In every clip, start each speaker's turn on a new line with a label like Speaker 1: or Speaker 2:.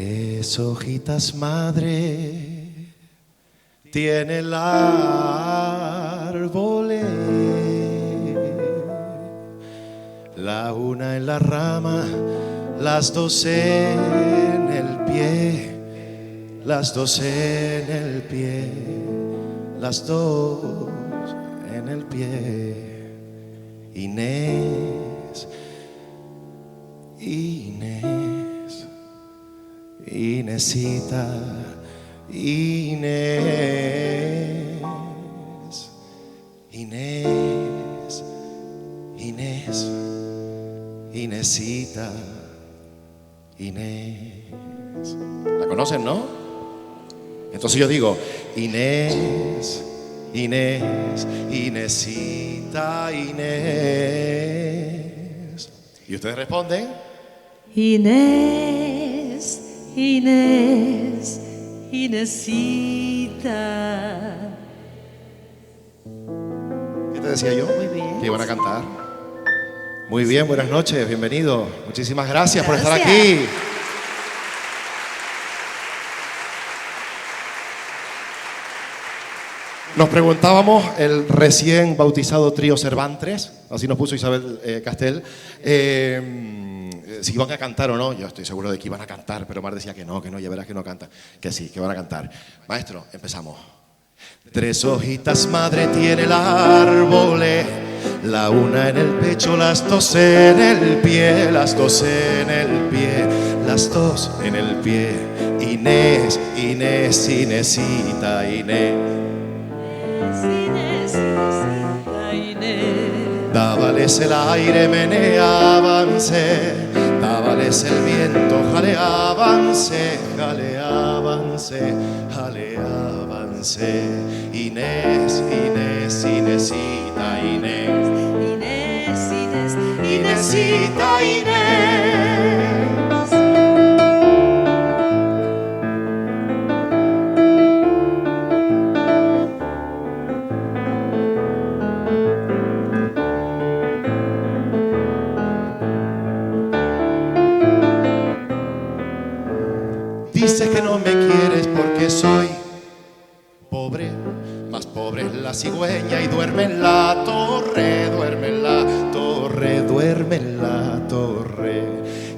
Speaker 1: Tres hojitas, madre, tiene el árbol, la una en la rama, las dos en el pie, las dos en el pie, las dos en el pie. Inés, Inés, Inésita, Inés, Inés, Inés, Inésita, Inés. ¿La conocen, no? Entonces yo digo Inés, Inés, Inésita, Inés. Y ustedes responden
Speaker 2: Inés, Inés, Inésita.
Speaker 1: ¿Qué te decía yo?
Speaker 2: Muy bien.
Speaker 1: Que iban a cantar. Muy bien, buenas noches, bienvenido. Muchísimas gracias por estar
Speaker 2: Gracias.
Speaker 1: aquí. Nos preguntábamos el recién bautizado trío Cervantes, así nos puso Isabel Castel, si iban a cantar o no. Yo estoy seguro de que iban a cantar, pero Mar decía que no, ya verás que no cantan. Que sí, que van a cantar. Maestro, empezamos. Tres hojitas, madre, tiene el árbol, la una en el pecho, las dos en el pie, las dos en el pie, las dos en el pie. Inés, Inés, Inésita, Inés.
Speaker 2: Inés, Inésita, Inés.
Speaker 1: Dábales el aire, meneábanse, dábales el viento, jaleábanse, jaleábanse, jaleábanse. Inés, Inés, Inésita, Inés.
Speaker 2: Inés, Inés,
Speaker 1: Inésita, Inés. Dices que no me quieres porque soy pobre, más pobre es la cigüeña y duerme en la torre, duerme en la torre, duerme en la torre.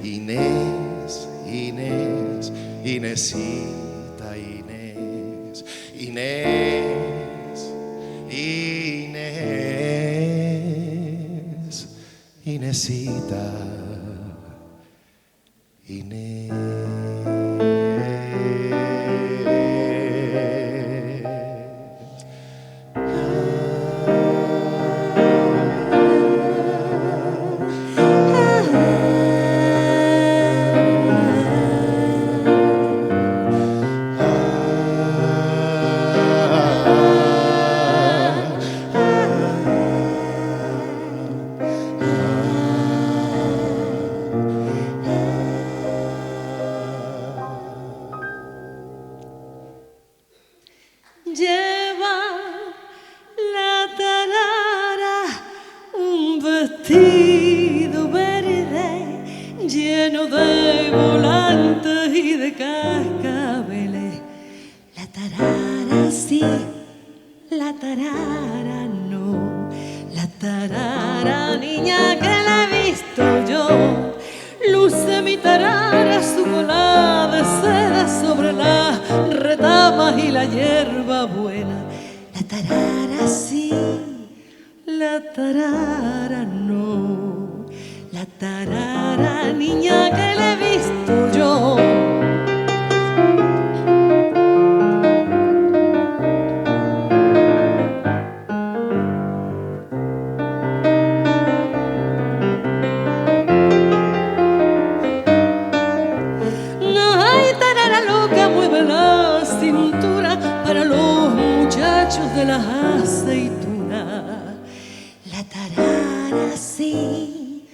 Speaker 1: Inés, Inés, Inésita, Inés, Inés, Inés, Inésita, Inés.
Speaker 2: Lleva la tarara un vestido verde lleno de volantes y de cascabeles. La tarara sí, la tarara no. La tarara, niña, que la he visto yo. Luce mi tarara su cola de seda sobre las retamas y la hierba buena. La tarara sí, la tarara no. La tarara, niña, que la he visto yo. Para los muchachos de las aceitunas. La tarara sí,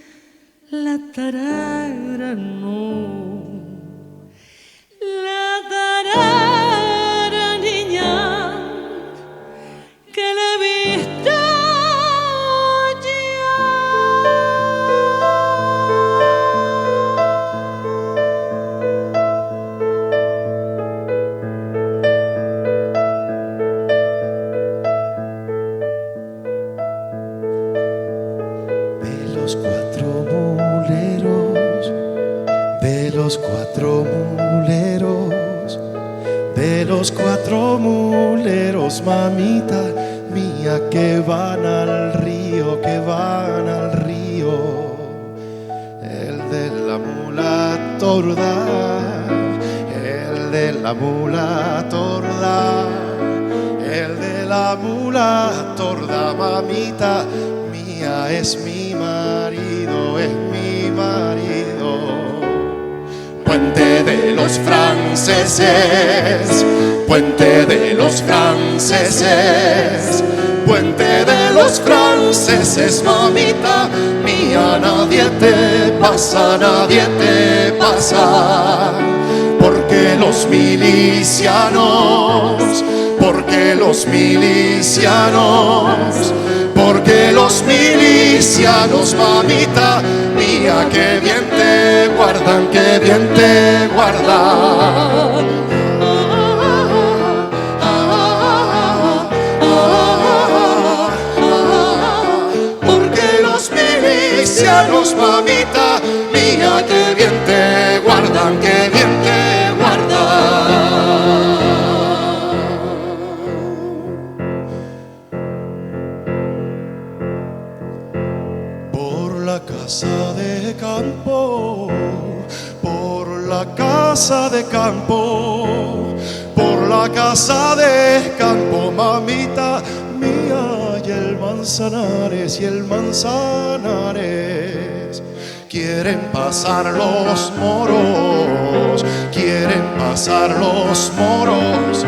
Speaker 2: la tarara no. La tarara, niña, que la he visto yo.
Speaker 1: de los cuatro muleros, mamita mía, que van al río, que van al río. El de la mula torda, el de la mula torda, el de la mula torda, mamita mía, es mi marido, es mi marido. Puente de los franceses, puente de los franceses, puente de los franceses, mamita mía, nadie te pasa, nadie te pasa. Porque los milicianos, porque los milicianos, porque los milicianos, mamita mía, que bien te guardan, que bien te guardan. Porque los milicianos, mamita mía, que bien te guardan, que bien te guardan. Casa de campo, por la casa de campo, por la casa de campo, mamita mía, y el Manzanares, y el Manzanares. Quieren pasar los moros, quieren pasar los moros,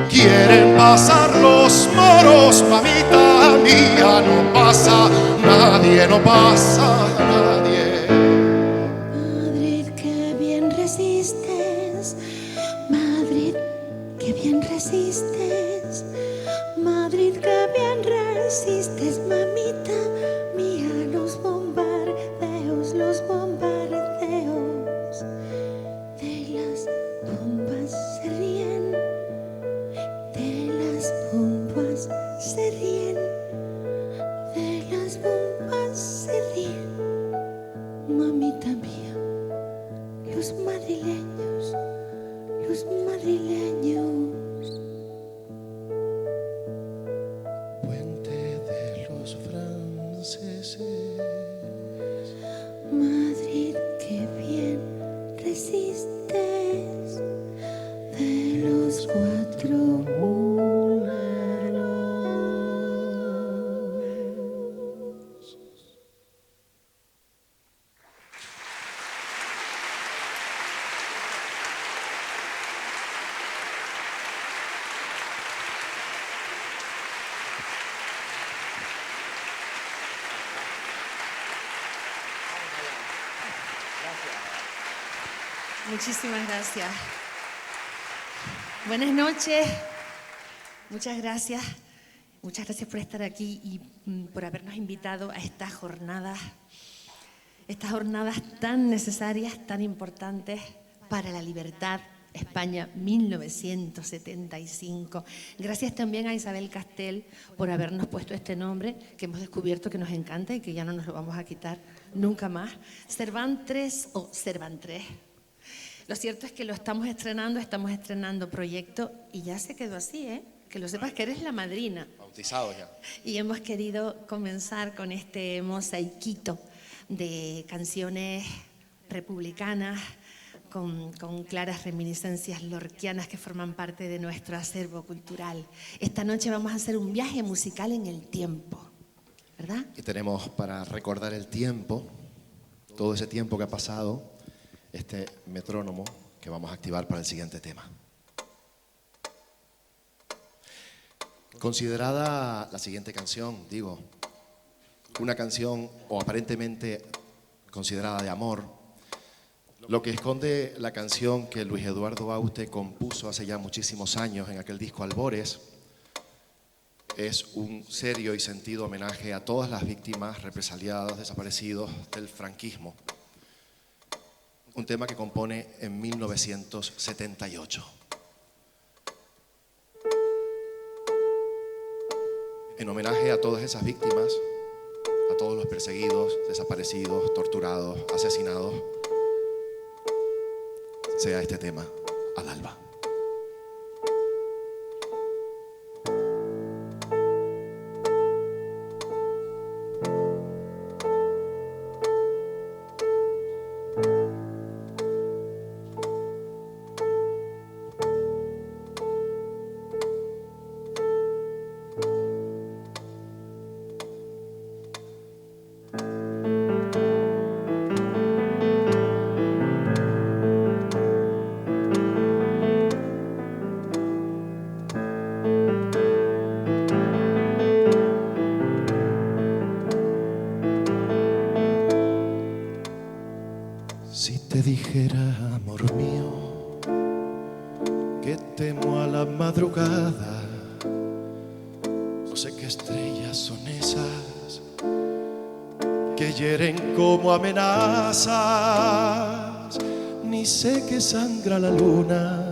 Speaker 1: quieren pasar los moros, mamita mía, no pasa nadie, no pasa nadie.
Speaker 2: Madrid, que bien resistes, Madrid, que bien resistes, Madrid, que bien resistes, mamita mía, los bombardeos, los bombardeos. De las bombas se ríen, de las bombas se ríen, de las bombas se ríen, mamita mía, los madrileños, los madrileños.
Speaker 1: Puente de los franceses,
Speaker 2: Madrid, que bien resistes, de los cuatro muleros.
Speaker 3: Muchísimas gracias. Buenas noches. Muchas gracias. Muchas gracias por estar aquí y por habernos invitado a estas jornadas tan necesarias, tan importantes para la libertad. España 1975. Gracias también a Isabel Castel por habernos puesto este nombre que hemos descubierto que nos encanta y que ya no nos lo vamos a quitar nunca más. Cervantes o Cervantes. Lo cierto es que lo estamos estrenando proyecto y ya se quedó así, ¿eh? Que lo sepas que eres la madrina.
Speaker 1: bautizados ya.
Speaker 3: Y hemos querido comenzar con este mosaiquito de canciones republicanas con claras reminiscencias lorquianas que forman parte de nuestro acervo cultural. Esta noche vamos a hacer un viaje musical en el tiempo, ¿verdad?
Speaker 1: Y tenemos para recordar el tiempo, todo ese tiempo que ha pasado, este metrónomo que vamos a activar para el siguiente tema. Considerada la siguiente canción, digo, una canción o aparentemente considerada de amor, lo que esconde la canción que Luis Eduardo Bauste compuso hace ya muchísimos años en aquel disco Albores es un serio y sentido homenaje a todas las víctimas, represaliados, desaparecidos del franquismo. Un tema que compone en 1978. En homenaje a todas esas víctimas, a todos los perseguidos, desaparecidos, torturados, asesinados, sea este tema, Al alba. que temo a la madrugada. No sé qué estrellas son esas que hieren como amenazas, ni sé que sangra la luna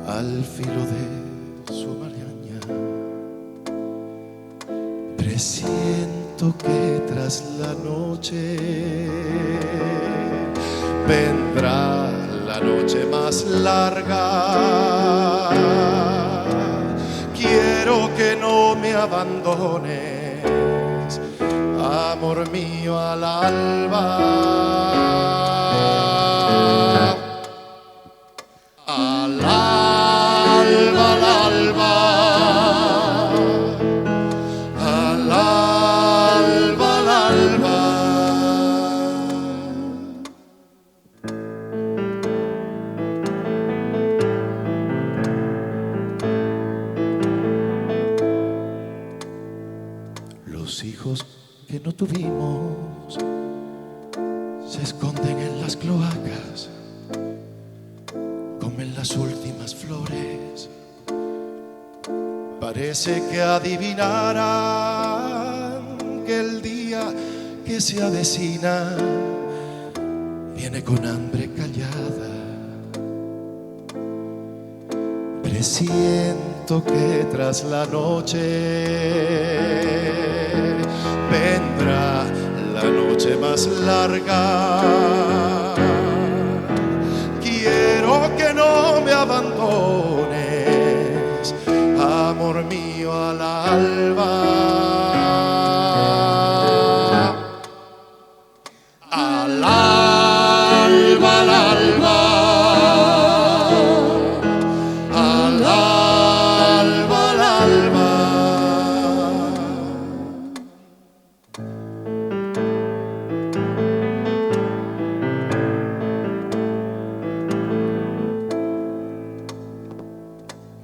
Speaker 1: al filo de su maraña. Presiento que tras la noche vendrá la noche más larga. Quiero que no me abandones, amor mío, al alba. Al alba, al alba. Al alba, al alba. Los hijos que no tuvimos se esconden en las cloacas, comen las últimas flores. Parece que adivinaran que el día que se avecina viene con hambre callada. Presiento que tras la noche vendrá la noche más larga. Quiero que no me abandones, amor mío, al alba. Al alba, al alba. Al alba, al alba.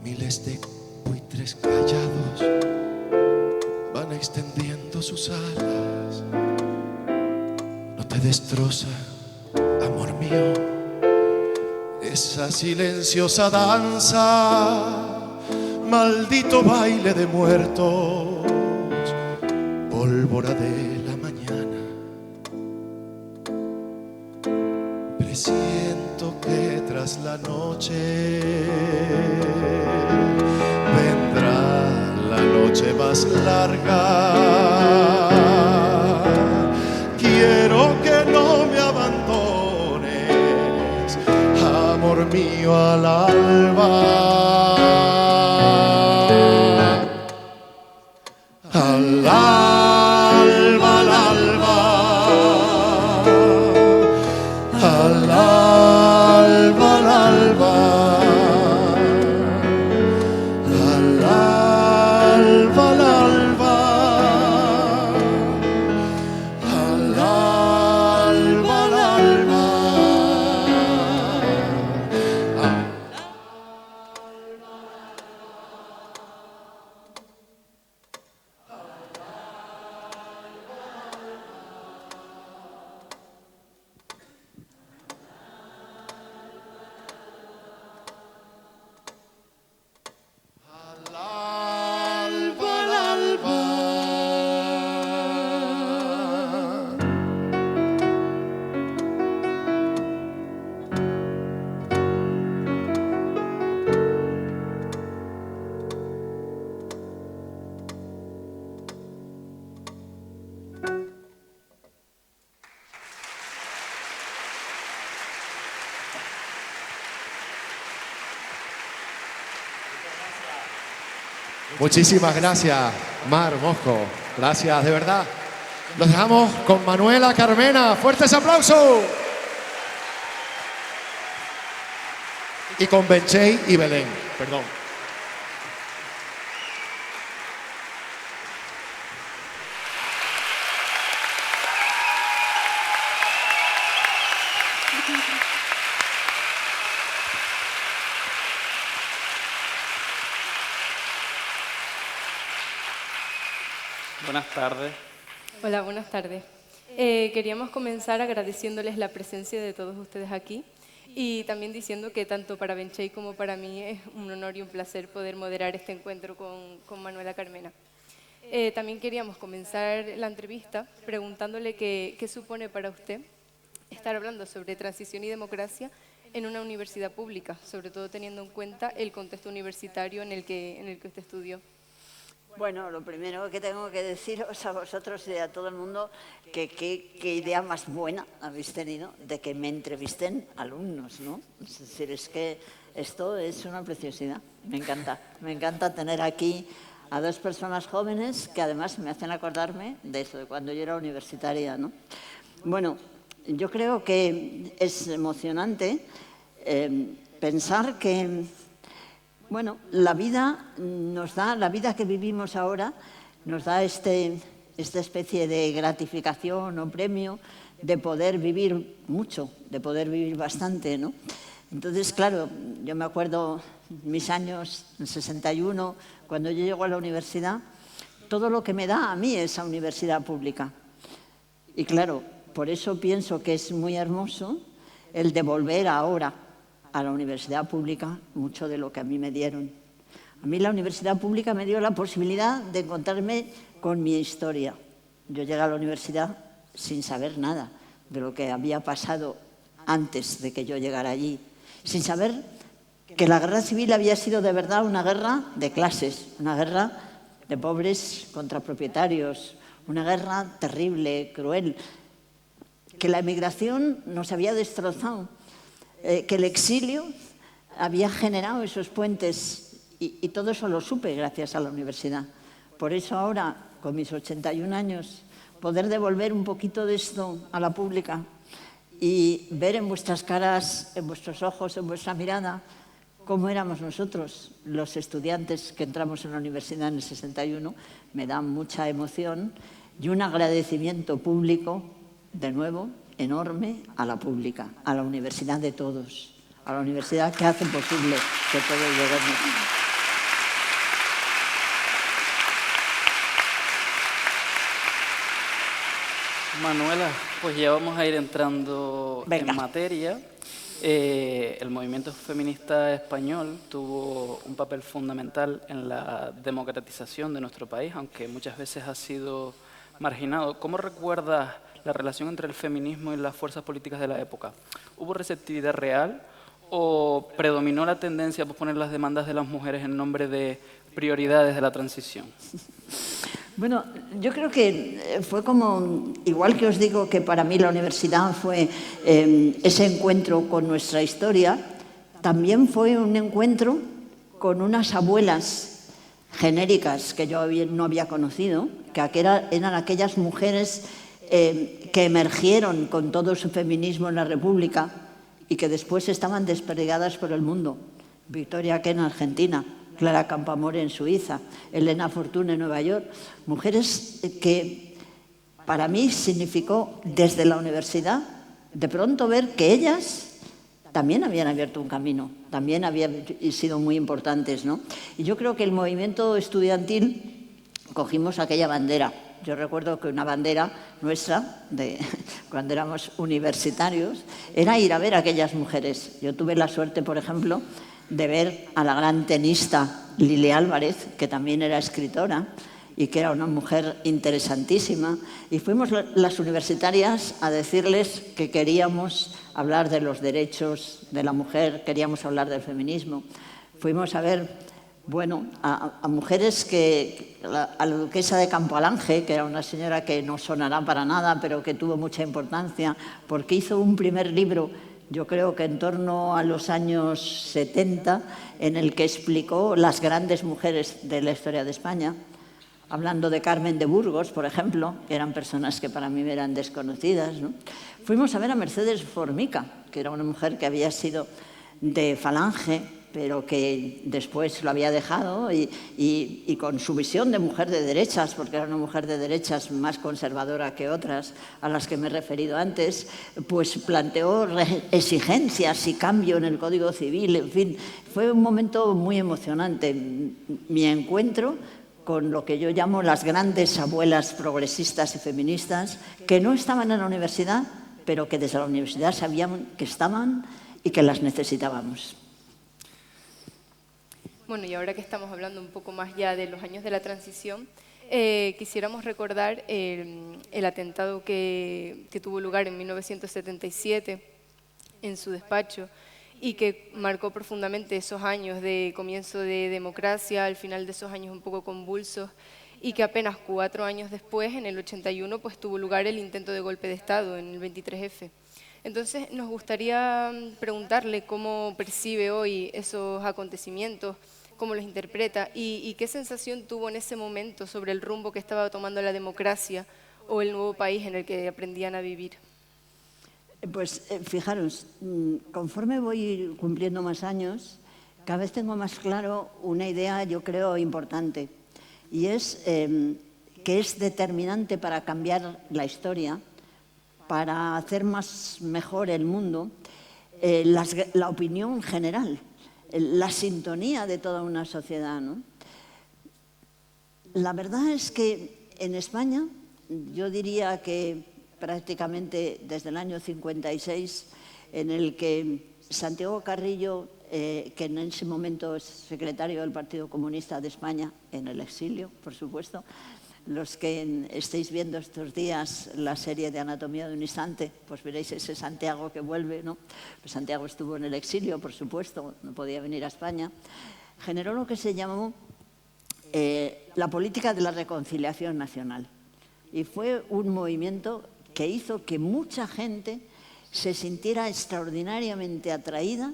Speaker 1: Miles de buitres callados van extendiendo sus alas. No te destroza, amor mío, esa silenciosa danza, maldito baile de muertos, pólvora de la mañana. Presiento que tras la noche vendrá la noche más larga. Quiero que no me abandones, amor mío, al alba. Al alba, al alba. Al alba, al alba. Al alba, al alba. Al alba, al alba. Al alba, al alba. Muchísimas gracias, Mar Mosco. Gracias, de verdad. Los dejamos con Manuela Carmena. Fuertes aplausos. Y con Benchey y Belén. Perdón.
Speaker 4: Buenas tardes.
Speaker 5: Hola, buenas tardes. Queríamos comenzar agradeciéndoles la presencia de todos ustedes aquí Y también diciendo que tanto para Benchey como para mí es un honor y un placer poder moderar este encuentro con Manuela Carmena. También queríamos comenzar la entrevista preguntándole qué supone para usted estar hablando sobre transición y democracia en una universidad pública, sobre todo teniendo en cuenta el contexto universitario en el que usted estudió.
Speaker 6: Bueno, lo primero que tengo que deciros a vosotros y a todo el mundo que qué idea más buena habéis tenido de que me entrevisten alumnos, ¿no? Es decir, es que esto es una preciosidad. Me encanta tener aquí a dos personas jóvenes que además me hacen acordarme de eso, de cuando yo era universitaria, ¿no? Bueno, yo creo que es emocionante pensar que, bueno, la vida que vivimos ahora nos da esta especie de gratificación o premio de poder vivir mucho, de poder vivir bastante, ¿no? Entonces, claro, yo me acuerdo mis años, en 61, cuando yo llego a la universidad, todo lo que me da a mí esa universidad pública. Y claro, por eso pienso que es muy hermoso el devolver ahora a la universidad pública mucho de lo que a mí me dieron. A mí la universidad pública me dio la posibilidad de encontrarme con mi historia. Yo llegué a la universidad sin saber nada de lo que había pasado antes de que yo llegara allí, sin saber que la guerra civil había sido de verdad una guerra de clases, una guerra de pobres contra propietarios, una guerra terrible, cruel, que la emigración nos había destrozado, que el exilio había generado esos puentes y todo eso lo supe gracias a la universidad. Por eso ahora, con mis 81 años, poder devolver un poquito de esto a la pública y ver en vuestras caras, en vuestros ojos, en vuestra mirada, cómo éramos nosotros, los estudiantes que entramos en la universidad en el 61, me da mucha emoción y un agradecimiento público, de nuevo, enorme a la pública, a la universidad de todos, a la universidad que hace posible que todos lleguemos.
Speaker 4: Manuela, pues ya vamos a ir entrando
Speaker 6: Venga.
Speaker 4: en materia. El movimiento feminista español tuvo un papel fundamental en la democratización de nuestro país, aunque muchas veces ha sido marginado. ¿Cómo recuerdas la relación entre el feminismo y las fuerzas políticas de la época? ¿Hubo receptividad real o predominó la tendencia a posponer las demandas de las mujeres en nombre de prioridades de la transición?
Speaker 6: Bueno, yo creo que fue como, igual que os digo que para mí la universidad fue ese encuentro con nuestra historia, también fue un encuentro con unas abuelas genéricas que yo no había conocido, que eran aquellas mujeres que emergieron con todo su feminismo en la República y que después estaban desperdigadas por el mundo. Victoria Kent en Argentina, Clara Campoamor en Suiza, Elena Fortuna en Nueva York, mujeres que para mí significó desde la universidad de pronto ver que ellas también habían abierto un camino, también habían sido muy importantes, ¿no? Y yo creo que el movimiento estudiantil cogimos aquella bandera. Yo recuerdo que una bandera nuestra, cuando éramos universitarios, era ir a ver a aquellas mujeres. Yo tuve la suerte, por ejemplo, de ver a la gran tenista Lili Álvarez, que también era escritora y que era una mujer interesantísima, y fuimos las universitarias a decirles que queríamos hablar de los derechos de la mujer, queríamos hablar del feminismo. Fuimos a ver, bueno, a mujeres a la duquesa de Campoalange, que era una señora que no sonará para nada, pero que tuvo mucha importancia, porque hizo un primer libro, yo creo que en torno a los años 70, en el que explicó las grandes mujeres de la historia de España, hablando de Carmen de Burgos, por ejemplo, que eran personas que para mí eran desconocidas, ¿no? Fuimos a ver a Mercedes Formica, que era una mujer que había sido de Falange, pero que después lo había dejado y con su visión de mujer de derechas, porque era una mujer de derechas más conservadora que otras a las que me he referido antes, pues planteó exigencias y cambio en el Código Civil, en fin, fue un momento muy emocionante. Mi encuentro con lo que yo llamo las grandes abuelas progresistas y feministas, que no estaban en la universidad, pero que desde la universidad sabían que estaban y que las necesitábamos.
Speaker 5: Bueno, y ahora que estamos hablando un poco más ya de los años de la transición, quisiéramos recordar el atentado que tuvo lugar en 1977 en su despacho y que marcó profundamente esos años de comienzo de democracia, al final de esos años un poco convulsos, y que apenas 4 años después, en el 81, pues tuvo lugar el intento de golpe de Estado, en el 23F. Entonces, nos gustaría preguntarle cómo percibe hoy esos acontecimientos, cómo los interpreta y qué sensación tuvo en ese momento sobre el rumbo que estaba tomando la democracia o el nuevo país en el que aprendían a vivir.
Speaker 6: Pues fijaros, conforme voy cumpliendo más años, cada vez tengo más claro una idea, yo creo, importante, y es que es determinante para cambiar la historia, para hacer mejor el mundo, la opinión general, la sintonía de toda una sociedad, ¿no? La verdad es que en España, yo diría que prácticamente desde el año 56, en el que Santiago Carrillo, que en ese momento es secretario del Partido Comunista de España, en el exilio, por supuesto, los que estéis viendo estos días la serie de Anatomía de un instante, pues veréis ese Santiago que vuelve, ¿no? Pues Santiago estuvo en el exilio, por supuesto, no podía venir a España. Generó lo que se llamó la política de la reconciliación nacional. Y fue un movimiento que hizo que mucha gente se sintiera extraordinariamente atraída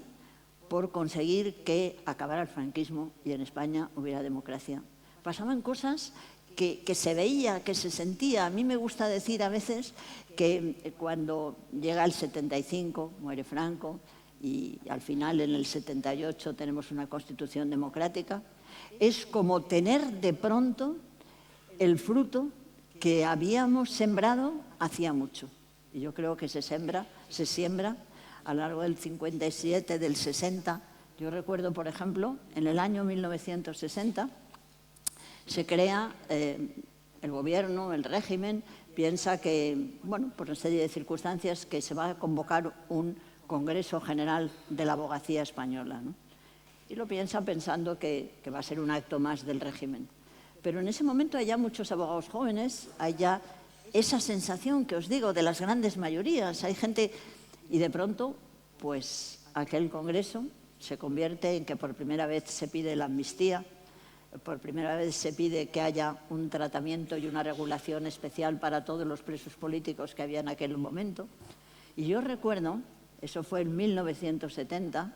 Speaker 6: por conseguir que acabara el franquismo y en España hubiera democracia. Pasaban cosas que se veía, que se sentía. A mí me gusta decir a veces que cuando llega el 75, muere Franco, y al final en el 78 tenemos una constitución democrática, es como tener de pronto el fruto que habíamos sembrado hacía mucho. Y yo creo que se siembra a lo largo del 57, del 60. Yo recuerdo, por ejemplo, en el año 1960, se crea el gobierno, el régimen, piensa que, bueno, por una serie de circunstancias, que se va a convocar un Congreso General de la Abogacía Española, ¿no? Y lo piensa pensando que va a ser un acto más del régimen. Pero en ese momento hay ya muchos abogados jóvenes, hay ya esa sensación que os digo de las grandes mayorías, hay gente, y de pronto, pues aquel Congreso se convierte en que por primera vez se pide la amnistía, por primera vez se pide que haya un tratamiento y una regulación especial para todos los presos políticos que había en aquel momento. Y yo recuerdo, eso fue en 1970,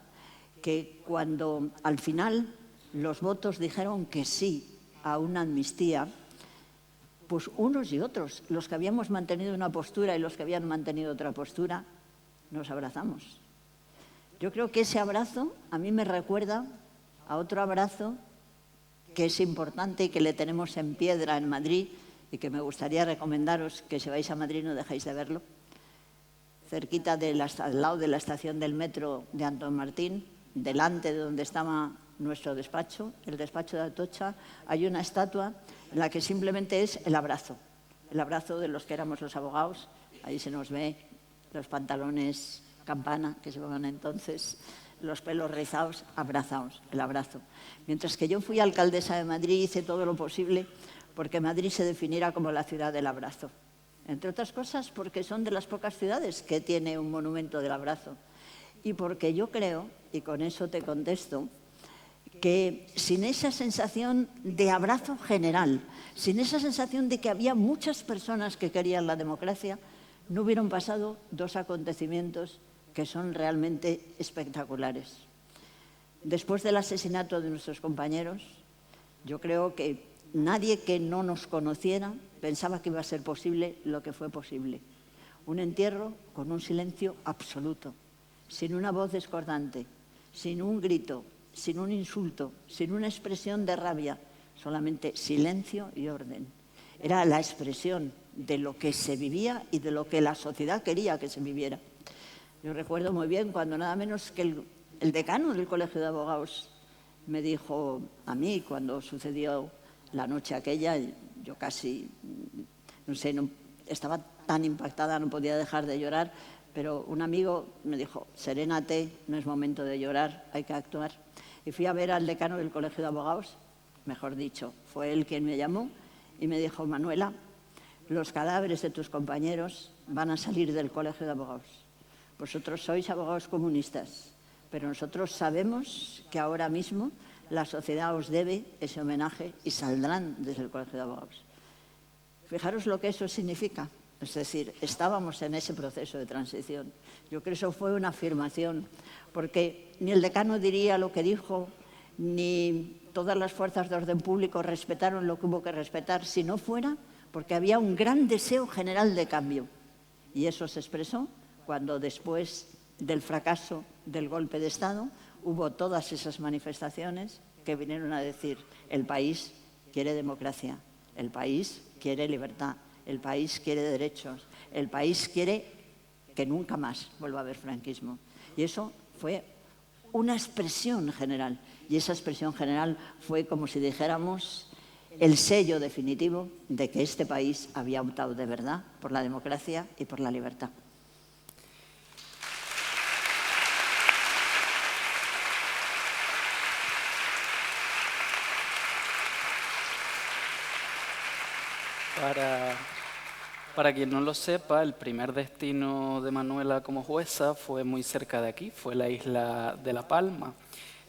Speaker 6: que cuando al final los votos dijeron que sí a una amnistía, pues unos y otros, los que habíamos mantenido una postura y los que habían mantenido otra postura, nos abrazamos. Yo creo que ese abrazo a mí me recuerda a otro abrazo que es importante y que le tenemos en piedra en Madrid y que me gustaría recomendaros que si vais a Madrid no dejéis de verlo. Cerquita al lado de la estación del metro de Antón Martín, delante de donde estaba nuestro despacho, el despacho de Atocha, hay una estatua en la que simplemente es el abrazo de los que éramos los abogados. Ahí se nos ve los pantalones campana que se llevaban entonces, los pelos rizados, abrazados, el abrazo. Mientras que yo fui alcaldesa de Madrid, hice todo lo posible porque Madrid se definiera como la ciudad del abrazo. Entre otras cosas porque son de las pocas ciudades que tiene un monumento del abrazo. Y porque yo creo, y con eso te contesto, que sin esa sensación de abrazo general, sin esa sensación de que había muchas personas que querían la democracia, no hubieran pasado dos acontecimientos que son realmente espectaculares. Después del asesinato de nuestros compañeros, yo creo que nadie que no nos conociera pensaba que iba a ser posible lo que fue posible. Un entierro con un silencio absoluto, sin una voz discordante, sin un grito, sin un insulto, sin una expresión de rabia, solamente silencio y orden. Era la expresión de lo que se vivía y de lo que la sociedad quería que se viviera. Yo recuerdo muy bien cuando nada menos que el decano del Colegio de Abogados me dijo a mí, cuando sucedió la noche aquella, yo casi, no sé, estaba tan impactada, no podía dejar de llorar, pero un amigo me dijo, serénate, no es momento de llorar, hay que actuar. Y fui a ver al decano del Colegio de Abogados, mejor dicho, fue él quien me llamó y me dijo, Manuela, los cadáveres de tus compañeros van a salir del Colegio de Abogados. Vosotros sois abogados comunistas, pero nosotros sabemos que ahora mismo la sociedad os debe ese homenaje y saldrán desde el Colegio de Abogados. Fijaros lo que eso significa. Es decir, estábamos en ese proceso de transición. Yo creo que eso fue una afirmación, porque ni el decano diría lo que dijo, ni todas las fuerzas de orden público respetaron lo que hubo que respetar, si no fuera porque había un gran deseo general de cambio. Y eso se expresó cuando después del fracaso del golpe de Estado hubo todas esas manifestaciones que vinieron a decir el país quiere democracia, el país quiere libertad, el país quiere derechos, el país quiere que nunca más vuelva a haber franquismo. Y eso fue una expresión general. Y esa expresión general fue como si dijéramos el sello definitivo de que este país había optado de verdad por la democracia y por la libertad.
Speaker 4: Para quien no lo sepa, el primer destino de Manuela como jueza fue muy cerca de aquí, fue la isla de La Palma.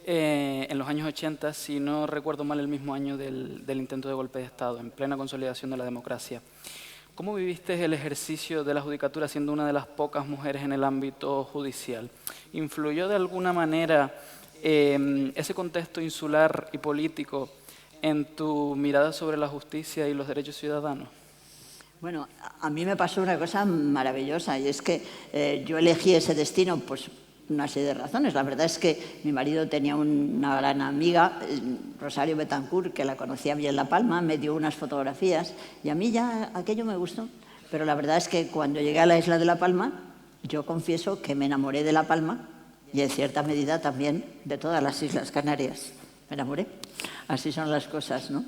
Speaker 4: En los años 80, si no recuerdo mal, el mismo año del intento de golpe de Estado, en plena consolidación de la democracia. ¿Cómo viviste el ejercicio de la judicatura siendo una de las pocas mujeres en el ámbito judicial? ¿Influyó de alguna manera ese contexto insular y político en tu mirada sobre la justicia y los derechos ciudadanos?
Speaker 6: Bueno, a mí me pasó una cosa maravillosa y es que yo elegí ese destino pues una serie de razones. La verdad es que mi marido tenía una gran amiga, Rosario Betancourt, que la conocía bien en La Palma, me dio unas fotografías y a mí ya aquello me gustó. Pero la verdad es que cuando llegué a la isla de La Palma, yo confieso que me enamoré de La Palma y en cierta medida también de todas las Islas Canarias. Me enamoré. Así son las cosas, ¿no?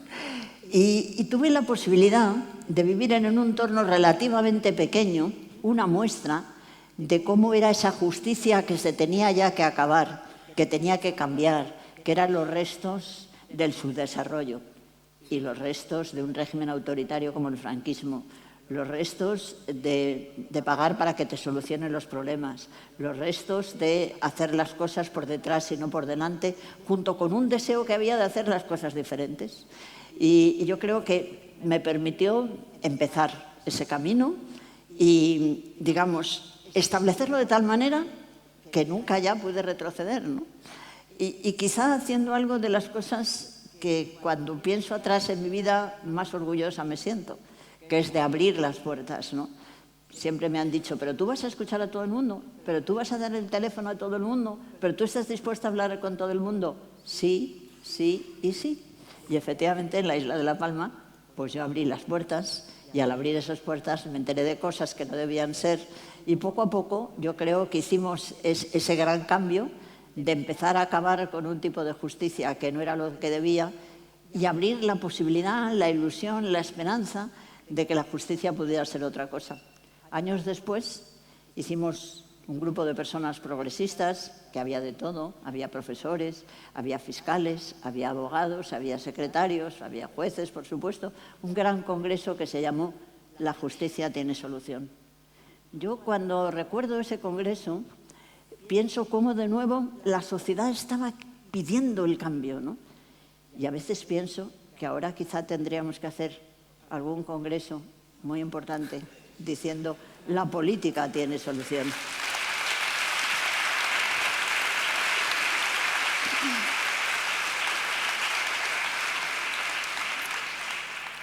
Speaker 6: Y tuve la posibilidad de vivir en un entorno relativamente pequeño, una muestra de cómo era esa justicia que se tenía ya que acabar, que tenía que cambiar, que eran los restos del subdesarrollo y los restos de un régimen autoritario como el franquismo, los restos de pagar para que te solucionen los problemas, los restos de hacer las cosas por detrás y no por delante, junto con un deseo que había de hacer las cosas diferentes. Y yo creo que me permitió empezar ese camino y, digamos, establecerlo de tal manera que nunca ya pude retroceder, ¿no? Y quizá haciendo algo de las cosas que cuando pienso atrás en mi vida más orgullosa me siento, que es de abrir las puertas, ¿no? Siempre me han dicho, pero tú vas a escuchar a todo el mundo, pero tú vas a dar el teléfono a todo el mundo, pero tú estás dispuesta a hablar con todo el mundo. Sí, sí y sí. Y efectivamente en la isla de La Palma, pues yo abrí las puertas y al abrir esas puertas me enteré de cosas que no debían ser y poco a poco yo creo que hicimos ese gran cambio de empezar a acabar con un tipo de justicia que no era lo que debía y abrir la posibilidad, la ilusión, la esperanza de que la justicia pudiera ser otra cosa. Años después hicimos un grupo de personas progresistas, que había de todo, había profesores, había fiscales, había abogados, había secretarios, había jueces, por supuesto, un gran congreso que se llamó La justicia tiene solución. Yo cuando recuerdo ese congreso pienso cómo de nuevo la sociedad estaba pidiendo el cambio, ¿no? Y a veces pienso que ahora quizá tendríamos que hacer algún congreso muy importante diciendo la política tiene solución.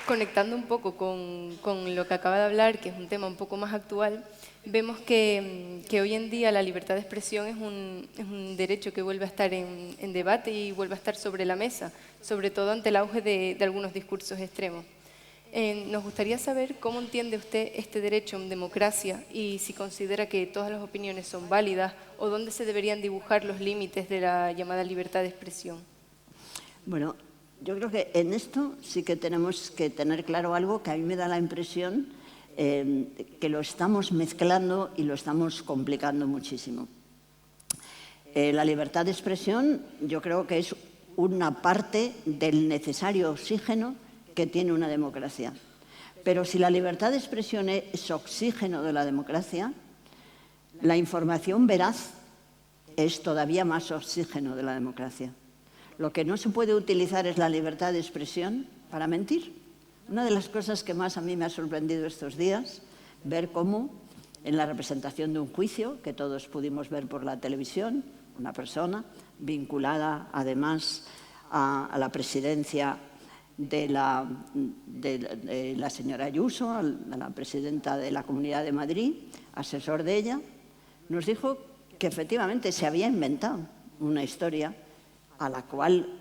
Speaker 5: Conectando un poco con lo que acaba de hablar, que es un tema un poco más actual, vemos que hoy en día la libertad de expresión es un derecho que vuelve a estar en debate y vuelve a estar sobre la mesa, sobre todo ante el auge de algunos discursos extremos. Nos gustaría saber cómo entiende usted este derecho en democracia y si considera que todas las opiniones son válidas o dónde se deberían dibujar los límites de la llamada libertad de expresión.
Speaker 6: Bueno, yo creo que en esto sí que tenemos que tener claro algo que a mí me da la impresión que lo estamos mezclando y lo estamos complicando muchísimo. La libertad de expresión yo creo que es una parte del necesario oxígeno que tiene una democracia. Pero si la libertad de expresión es oxígeno de la democracia, la información veraz es todavía más oxígeno de la democracia. Lo que no se puede utilizar es la libertad de expresión para mentir. Una de las cosas que más a mí me ha sorprendido estos días, ver cómo en la representación de un juicio, que todos pudimos ver por la televisión, una persona vinculada además a la presidencia de la señora Ayuso, a la presidenta de la Comunidad de Madrid, asesor de ella, nos dijo que efectivamente se había inventado una historia a la cual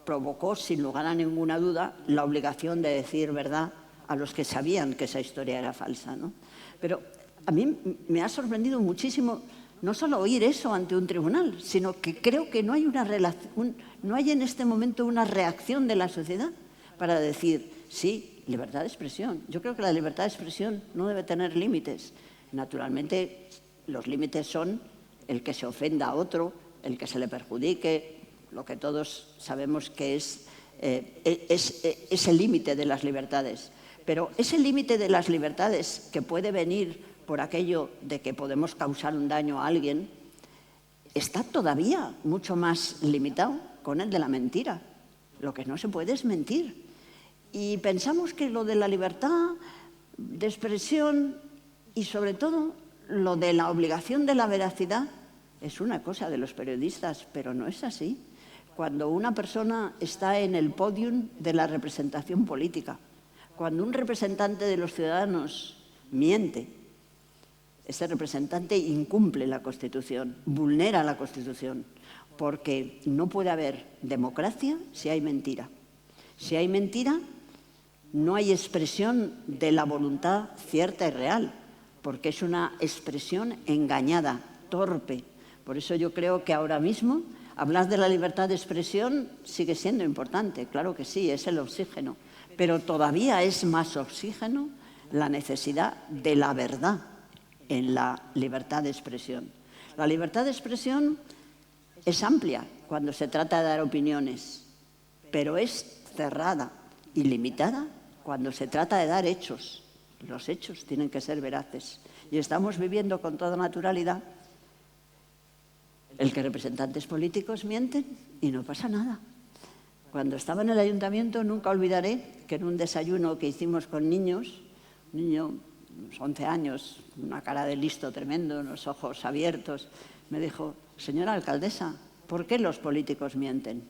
Speaker 6: provocó, sin lugar a ninguna duda, la obligación de decir verdad a los que sabían que esa historia era falsa, ¿no? Pero a mí me ha sorprendido muchísimo no solo oír eso ante un tribunal, sino que creo que no hay en este momento una reacción de la sociedad para decir, sí, libertad de expresión. Yo creo que la libertad de expresión no debe tener límites. Naturalmente, los límites son el que se ofenda a otro, el que se le perjudique, lo que todos sabemos que es el límite de las libertades. Pero ese límite de las libertades que puede venir por aquello de que podemos causar un daño a alguien, está todavía mucho más limitado con el de la mentira. Lo que no se puede es mentir. Y pensamos que lo de la libertad de expresión y sobre todo lo de la obligación de la veracidad es una cosa de los periodistas, pero no es así. Cuando una persona está en el podium de la representación política, cuando un representante de los ciudadanos miente, ese representante incumple la Constitución, vulnera la Constitución, porque no puede haber democracia si hay mentira. Si hay mentira, no hay expresión de la voluntad cierta y real, porque es una expresión engañada, torpe. Por eso yo creo que ahora mismo hablar de la libertad de expresión sigue siendo importante, claro que sí, es el oxígeno, pero todavía es más oxígeno la necesidad de la verdad en la libertad de expresión. La libertad de expresión es amplia cuando se trata de dar opiniones, pero es cerrada y limitada cuando se trata de dar hechos. Los hechos tienen que ser veraces. Y estamos viviendo con toda naturalidad el que representantes políticos mienten y no pasa nada. Cuando estaba en el ayuntamiento nunca olvidaré que en un desayuno que hicimos con niños, un niño unos 11 años, una cara de listo tremendo, unos ojos abiertos, me dijo, señora alcaldesa, ¿por qué los políticos mienten?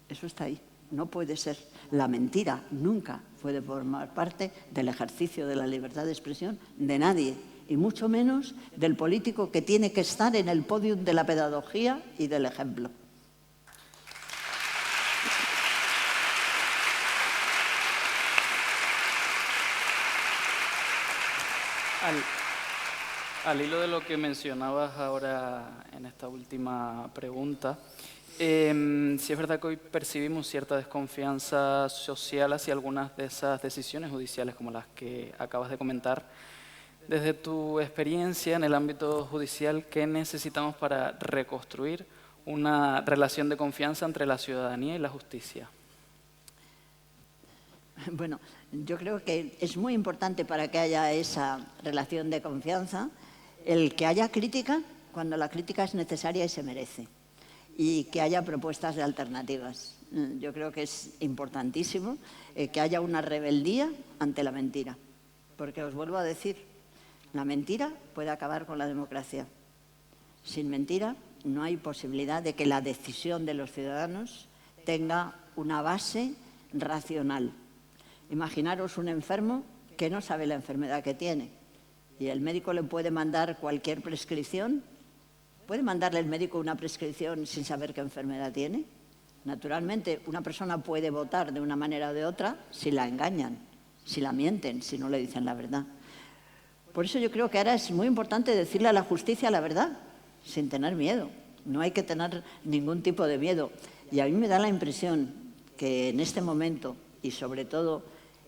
Speaker 6: Eso está ahí, no puede ser. La mentira nunca puede formar parte del ejercicio de la libertad de expresión de nadie, y mucho menos del político que tiene que estar en el podio de la pedagogía y del ejemplo.
Speaker 4: Al hilo de lo que mencionabas ahora en esta última pregunta, sí es verdad que hoy percibimos cierta desconfianza social hacia algunas de esas decisiones judiciales como las que acabas de comentar. Desde tu experiencia en el ámbito judicial, ¿qué necesitamos para reconstruir una relación de confianza entre la ciudadanía y la justicia?
Speaker 6: Bueno, yo creo que es muy importante para que haya esa relación de confianza el que haya crítica cuando la crítica es necesaria y se merece, y que haya propuestas de alternativas. Yo creo que es importantísimo que haya una rebeldía ante la mentira, porque os vuelvo a decir, la mentira puede acabar con la democracia. Sin mentira no hay posibilidad de que la decisión de los ciudadanos tenga una base racional. Imaginaros un enfermo que no sabe la enfermedad que tiene y el médico le puede mandar cualquier prescripción. ¿Puede mandarle el médico una prescripción sin saber qué enfermedad tiene? Naturalmente, una persona puede votar de una manera o de otra si la engañan, si la mienten, si no le dicen la verdad. Por eso yo creo que ahora es muy importante decirle a la justicia la verdad, sin tener miedo. No hay que tener ningún tipo de miedo. Y a mí me da la impresión que en este momento, y sobre todo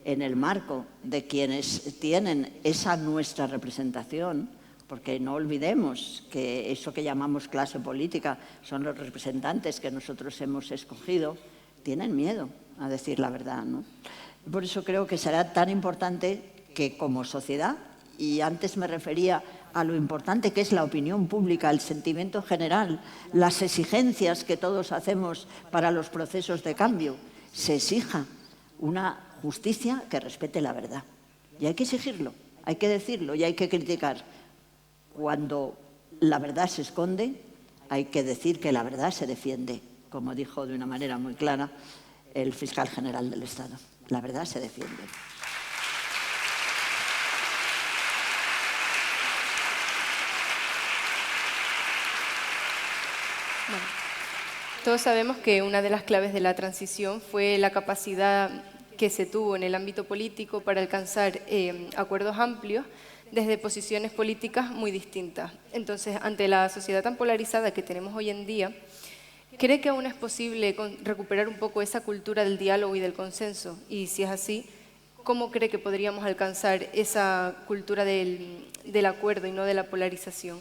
Speaker 6: en el marco de quienes tienen esa nuestra representación, porque no olvidemos que eso que llamamos clase política son los representantes que nosotros hemos escogido, tienen miedo a decir la verdad, ¿no? Por eso creo que será tan importante que como sociedad, y antes me refería a lo importante que es la opinión pública, el sentimiento general, las exigencias que todos hacemos para los procesos de cambio, se exija una justicia que respete la verdad. Y hay que exigirlo, hay que decirlo y hay que criticar. Cuando la verdad se esconde, hay que decir que la verdad se defiende, como dijo de una manera muy clara el fiscal general del Estado. La verdad se defiende.
Speaker 5: Bueno, todos sabemos que una de las claves de la transición fue la capacidad que se tuvo en el ámbito político para alcanzar acuerdos amplios desde posiciones políticas muy distintas. Entonces, ante la sociedad tan polarizada que tenemos hoy en día, ¿cree que aún es posible recuperar un poco esa cultura del diálogo y del consenso? Y si es así, ¿cómo cree que podríamos alcanzar esa cultura del acuerdo y no de la polarización?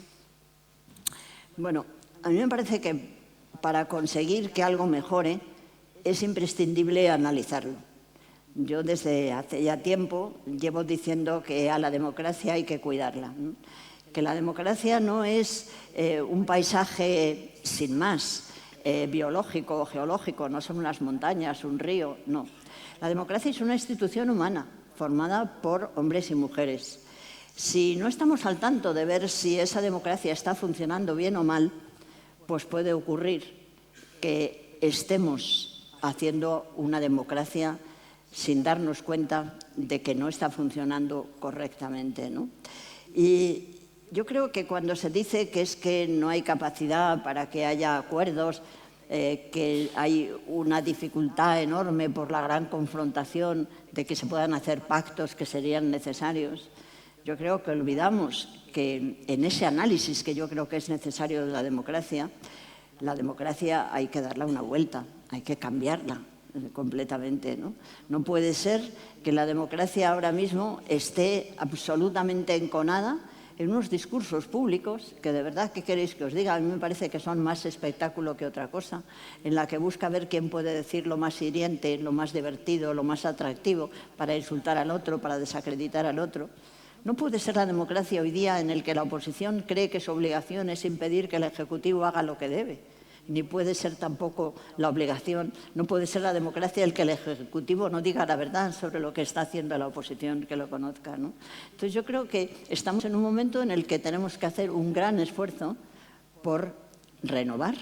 Speaker 6: Bueno, a mí me parece que para conseguir que algo mejore es imprescindible analizarlo. Yo desde hace ya tiempo llevo diciendo que a la democracia hay que cuidarla, ¿no? Que la democracia no es un paisaje sin más, biológico o geológico, no son unas montañas, un río, no. La democracia es una institución humana formada por hombres y mujeres. Si no estamos al tanto de ver si esa democracia está funcionando bien o mal, pues puede ocurrir que estemos haciendo una democracia sin darnos cuenta de que no está funcionando correctamente, ¿no? Y yo creo que cuando se dice que es que no hay capacidad para que haya acuerdos, que hay una dificultad enorme por la gran confrontación de que se puedan hacer pactos que serían necesarios, yo creo que olvidamos que en ese análisis que yo creo que es necesario de la democracia hay que darle una vuelta, hay que cambiarla completamente, ¿no? No puede ser que la democracia ahora mismo esté absolutamente enconada en unos discursos públicos que de verdad, ¿qué queréis que os diga? A mí me parece que son más espectáculo que otra cosa, en la que busca ver quién puede decir lo más hiriente, lo más divertido, lo más atractivo para insultar al otro, para desacreditar al otro. No puede ser la democracia hoy día en el que la oposición cree que su obligación es impedir que el Ejecutivo haga lo que debe. Ni puede ser tampoco la obligación, no puede ser la democracia el que el Ejecutivo no diga la verdad sobre lo que está haciendo la oposición, que lo conozca, ¿no? Entonces yo creo que estamos en un momento en el que tenemos que hacer un gran esfuerzo por renovar,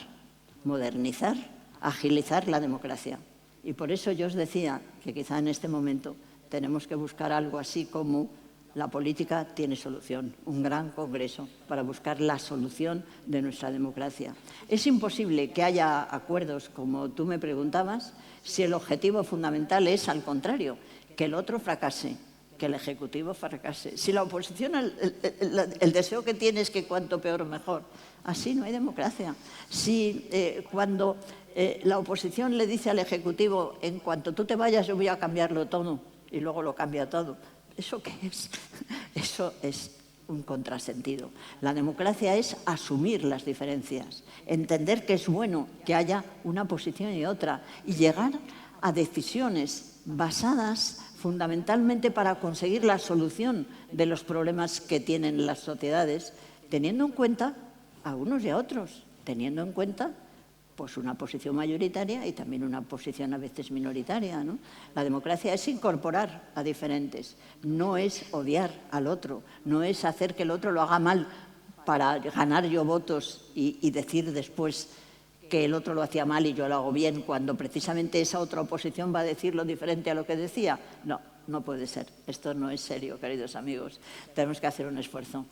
Speaker 6: modernizar, agilizar la democracia. Y por eso yo os decía que quizá en este momento tenemos que buscar algo así como la política tiene solución, un gran congreso para buscar la solución de nuestra democracia. Es imposible que haya acuerdos, como tú me preguntabas, si el objetivo fundamental es, al contrario, que el otro fracase, que el Ejecutivo fracase. Si la oposición, el deseo que tiene es que cuanto peor mejor, así no hay democracia. Si cuando la oposición le dice al Ejecutivo, en cuanto tú te vayas yo voy a cambiarlo todo, y luego lo cambia todo, ¿eso qué es? Eso es un contrasentido. La democracia es asumir las diferencias, entender que es bueno que haya una posición y otra y llegar a decisiones basadas fundamentalmente para conseguir la solución de los problemas que tienen las sociedades, teniendo en cuenta a unos y a otros, teniendo en cuenta pues una posición mayoritaria y también una posición a veces minoritaria, ¿no? La democracia es incorporar a diferentes, no es odiar al otro, no es hacer que el otro lo haga mal para ganar yo votos y decir después que el otro lo hacía mal y yo lo hago bien, cuando precisamente esa otra oposición va a decir lo diferente a lo que decía. No, no puede ser. Esto no es serio, queridos amigos. Tenemos que hacer un esfuerzo.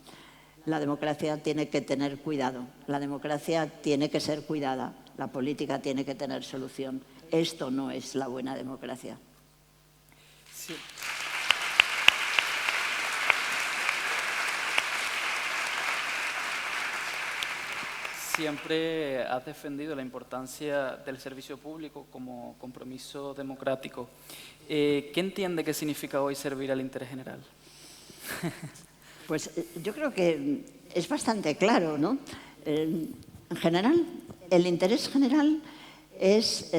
Speaker 6: La democracia tiene que tener cuidado, la democracia tiene que ser cuidada, la política tiene que tener solución. Esto no es la buena democracia.
Speaker 4: Sí. siempre has defendido la importancia del servicio público como compromiso democrático. ¿Qué entiende que significa hoy servir al interés general?
Speaker 6: Pues yo creo que es bastante claro, ¿no? En general, el interés general es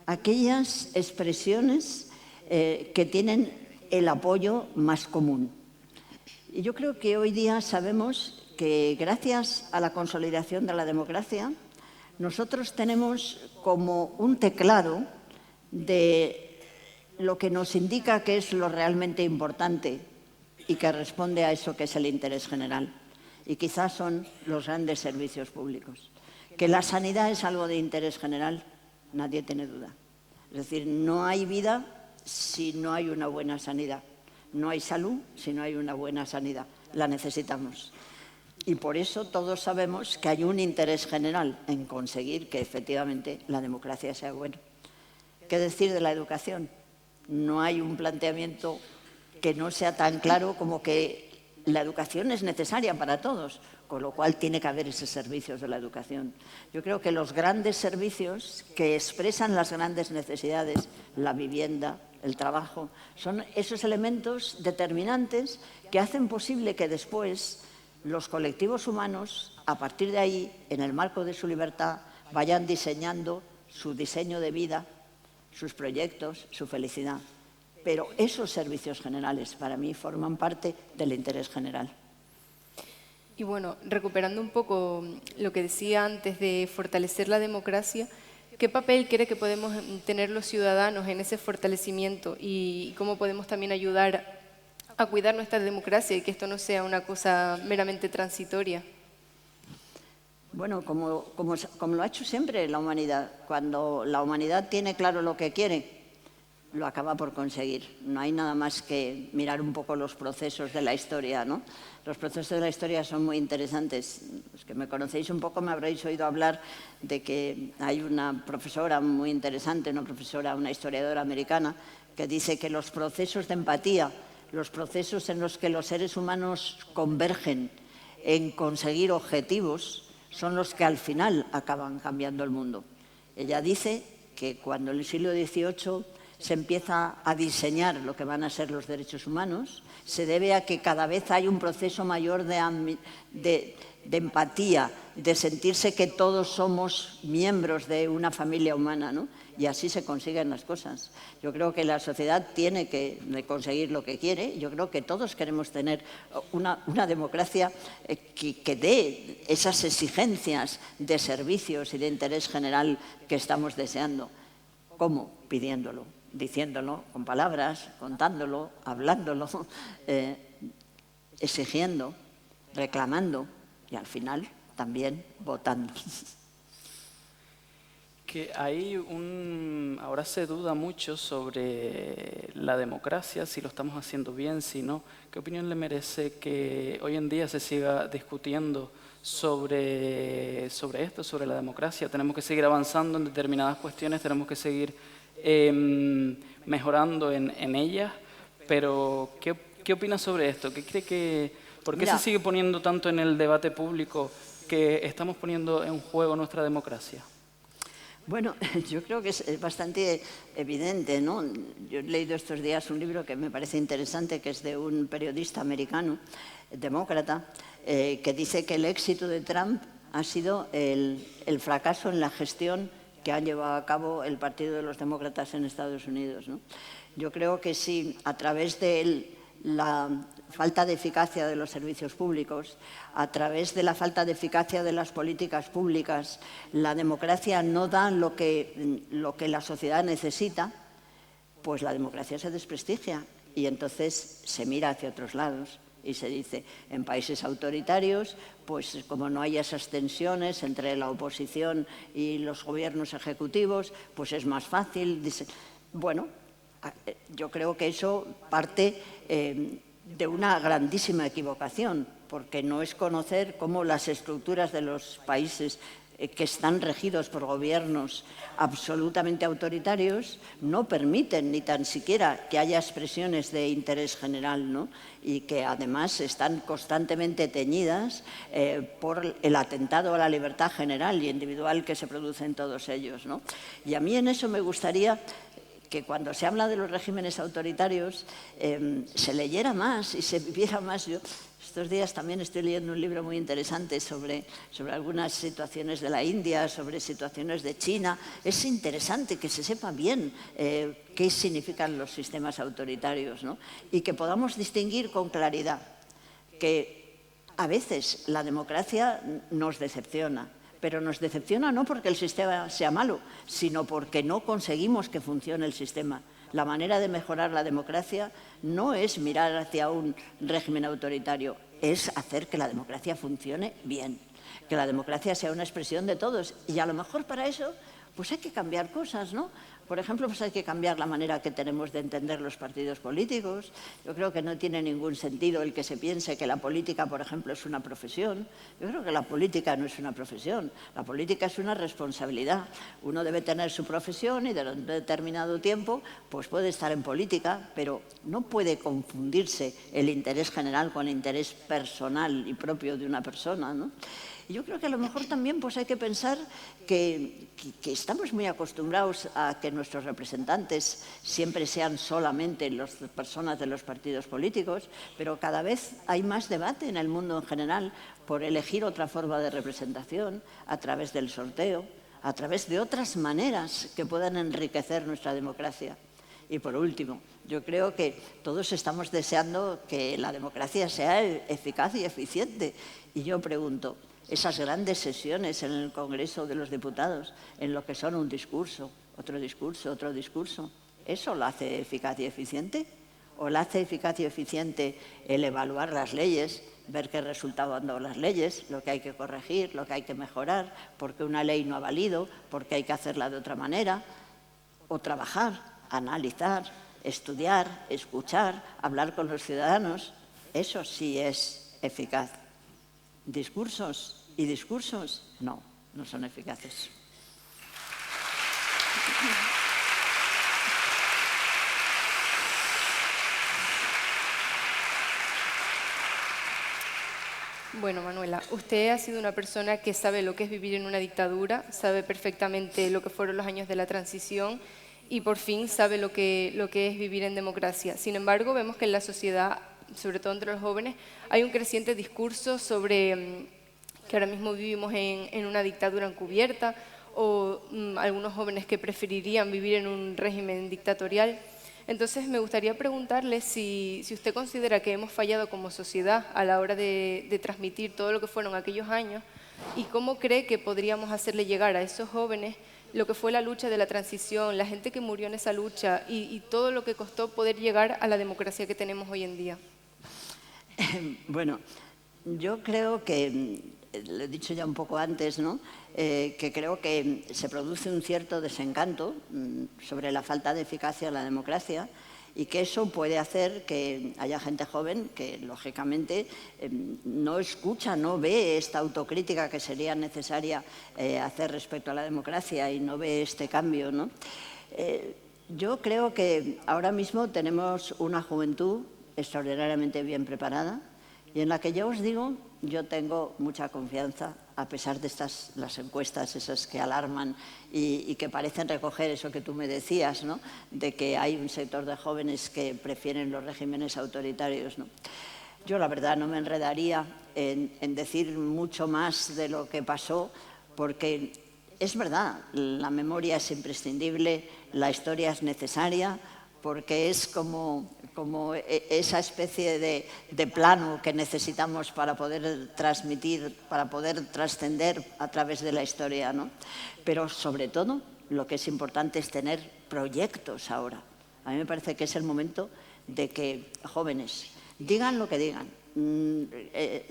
Speaker 6: aquellas expresiones que tienen el apoyo más común. Y yo creo que hoy día sabemos que gracias a la consolidación de la democracia, nosotros tenemos como un teclado de lo que nos indica que es lo realmente importante y que responde a eso que es el interés general. Y quizás son los grandes servicios públicos. Que la sanidad es algo de interés general, nadie tiene duda. Es decir, no hay vida si no hay una buena sanidad. No hay salud si no hay una buena sanidad. La necesitamos. Y por eso todos sabemos que hay un interés general en conseguir que efectivamente la democracia sea buena. ¿Qué decir de la educación? No hay un planteamiento que no sea tan claro como que la educación es necesaria para todos, con lo cual tiene que haber esos servicios de la educación. Yo creo que los grandes servicios que expresan las grandes necesidades, la vivienda, el trabajo, son esos elementos determinantes que hacen posible que después los colectivos humanos, a partir de ahí, en el marco de su libertad, vayan diseñando su diseño de vida, sus proyectos, su felicidad. Pero esos servicios generales, para mí, forman parte del interés general.
Speaker 5: Y bueno, recuperando un poco lo que decía antes de fortalecer la democracia, ¿qué papel cree que podemos tener los ciudadanos en ese fortalecimiento y cómo podemos también ayudar a cuidar nuestra democracia y que esto no sea una cosa meramente transitoria?
Speaker 6: Bueno, como lo ha hecho siempre la humanidad. Cuando la humanidad tiene claro lo que quiere, lo acaba por conseguir. No hay nada más que mirar un poco los procesos de la historia, ¿no? Los procesos de la historia son muy interesantes. Los que me conocéis un poco me habréis oído hablar de que hay una profesora muy interesante, una historiadora americana, que dice que los procesos de empatía, los procesos en los que los seres humanos convergen en conseguir objetivos, son los que al final acaban cambiando el mundo. Ella dice que cuando en el siglo XVIII se empieza a diseñar lo que van a ser los derechos humanos, se debe a que cada vez hay un proceso mayor de empatía, de sentirse que todos somos miembros de una familia humana, ¿no? Y así se consiguen las cosas. Yo creo que la sociedad tiene que conseguir lo que quiere. Yo creo que todos queremos tener una democracia que dé esas exigencias de servicios y de interés general que estamos deseando. ¿Cómo? Pidiéndolo, diciéndolo con palabras, contándolo, hablándolo, exigiendo, reclamando y al final también votando.
Speaker 4: Que ahora se duda mucho sobre la democracia, si lo estamos haciendo bien, si no. ¿Qué opinión le merece que hoy en día se siga discutiendo sobre esto, sobre la democracia? Tenemos que seguir avanzando en determinadas cuestiones, tenemos que seguir mejorando en ellas, pero ¿qué opina sobre esto? ¿Qué cree ¿por qué se sigue poniendo tanto en el debate público que estamos poniendo en juego nuestra democracia?
Speaker 6: Bueno, yo creo que es bastante evidente, ¿no? Yo he leído estos días un libro que me parece interesante, que es de un periodista americano, demócrata, que dice que el éxito de Trump ha sido el fracaso en la gestión que ha llevado a cabo el Partido de los Demócratas en Estados Unidos, ¿no? Yo creo que si a través de la falta de eficacia de los servicios públicos, a través de la falta de eficacia de las políticas públicas, la democracia no da lo que la sociedad necesita, pues la democracia se desprestigia y entonces se mira hacia otros lados y se dice, en países autoritarios, pues como no hay esas tensiones entre la oposición y los gobiernos ejecutivos, pues es más fácil. Bueno, yo creo que eso parte de una grandísima equivocación, porque no es conocer cómo las estructuras de los países que están regidos por gobiernos absolutamente autoritarios, no permiten ni tan siquiera que haya expresiones de interés general, ¿no? Y que además están constantemente teñidas por el atentado a la libertad general y individual que se produce en todos ellos, ¿no? Y a mí en eso me gustaría que cuando se habla de los regímenes autoritarios se leyera más y se viviera más. Yo estos días también estoy leyendo un libro muy interesante sobre algunas situaciones de la India, sobre situaciones de China. Es interesante que se sepa bien qué significan los sistemas autoritarios, ¿no? Y que podamos distinguir con claridad que a veces la democracia nos decepciona, pero nos decepciona no porque el sistema sea malo, sino porque no conseguimos que funcione el sistema. La manera de mejorar la democracia no es mirar hacia un régimen autoritario, es hacer que la democracia funcione bien, que la democracia sea una expresión de todos. Y a lo mejor para eso pues hay que cambiar cosas, ¿no? Por ejemplo, pues hay que cambiar la manera que tenemos de entender los partidos políticos. Yo creo que no tiene ningún sentido el que se piense que la política, por ejemplo, es una profesión. Yo creo que la política no es una profesión. La política es una responsabilidad. Uno debe tener su profesión y de un determinado tiempo pues puede estar en política, pero no puede confundirse el interés general con el interés personal y propio de una persona, ¿no? Y yo creo que a lo mejor también pues hay que pensar que estamos muy acostumbrados a que nuestros representantes siempre sean solamente las personas de los partidos políticos, pero cada vez hay más debate en el mundo en general por elegir otra forma de representación a través del sorteo, a través de otras maneras que puedan enriquecer nuestra democracia. Y por último, yo creo que todos estamos deseando que la democracia sea eficaz y eficiente. Y yo pregunto, esas grandes sesiones en el Congreso de los Diputados, en lo que son un discurso, otro discurso, ¿eso lo hace eficaz y eficiente? ¿O lo hace eficaz y eficiente el evaluar las leyes, ver qué resultado han dado las leyes, lo que hay que corregir, lo que hay que mejorar, por qué una ley no ha valido, por qué hay que hacerla de otra manera? O trabajar, analizar, estudiar, escuchar, hablar con los ciudadanos. Eso sí es eficaz. Discursos y discursos, no son eficaces.
Speaker 5: Bueno, Manuela, usted ha sido una persona que sabe lo que es vivir en una dictadura, sabe perfectamente lo que fueron los años de la transición y por fin sabe lo que es vivir en democracia. Sin embargo, vemos que en la sociedad, sobre todo entre los jóvenes, hay un creciente discurso sobre que ahora mismo vivimos en una dictadura encubierta o algunos jóvenes que preferirían vivir en un régimen dictatorial. Entonces, me gustaría preguntarle si usted considera que hemos fallado como sociedad a la hora de transmitir todo lo que fueron aquellos años y cómo cree que podríamos hacerle llegar a esos jóvenes lo que fue la lucha de la transición, la gente que murió en esa lucha y todo lo que costó poder llegar a la democracia que tenemos hoy en día.
Speaker 6: Bueno, yo creo que, lo he dicho ya un poco antes, ¿no? Que creo que se produce un cierto desencanto sobre la falta de eficacia de la democracia y que eso puede hacer que haya gente joven que, lógicamente, no escucha, no ve esta autocrítica que sería necesaria hacer respecto a la democracia y no ve este cambio, ¿no? Yo creo que ahora mismo tenemos una juventud extraordinariamente bien preparada y en la que yo os digo, yo tengo mucha confianza, a pesar de las encuestas esas que alarman y que parecen recoger eso que tú me decías, ¿no? De que hay un sector de jóvenes que prefieren los regímenes autoritarios, ¿no? Yo la verdad no me enredaría en decir mucho más de lo que pasó, porque es verdad, la memoria es imprescindible, la historia es necesaria, porque es como esa especie de plano que necesitamos para poder transmitir, para poder trascender a través de la historia, ¿no? Pero sobre todo lo que es importante es tener proyectos ahora. A mí me parece que es el momento de que jóvenes digan lo que digan,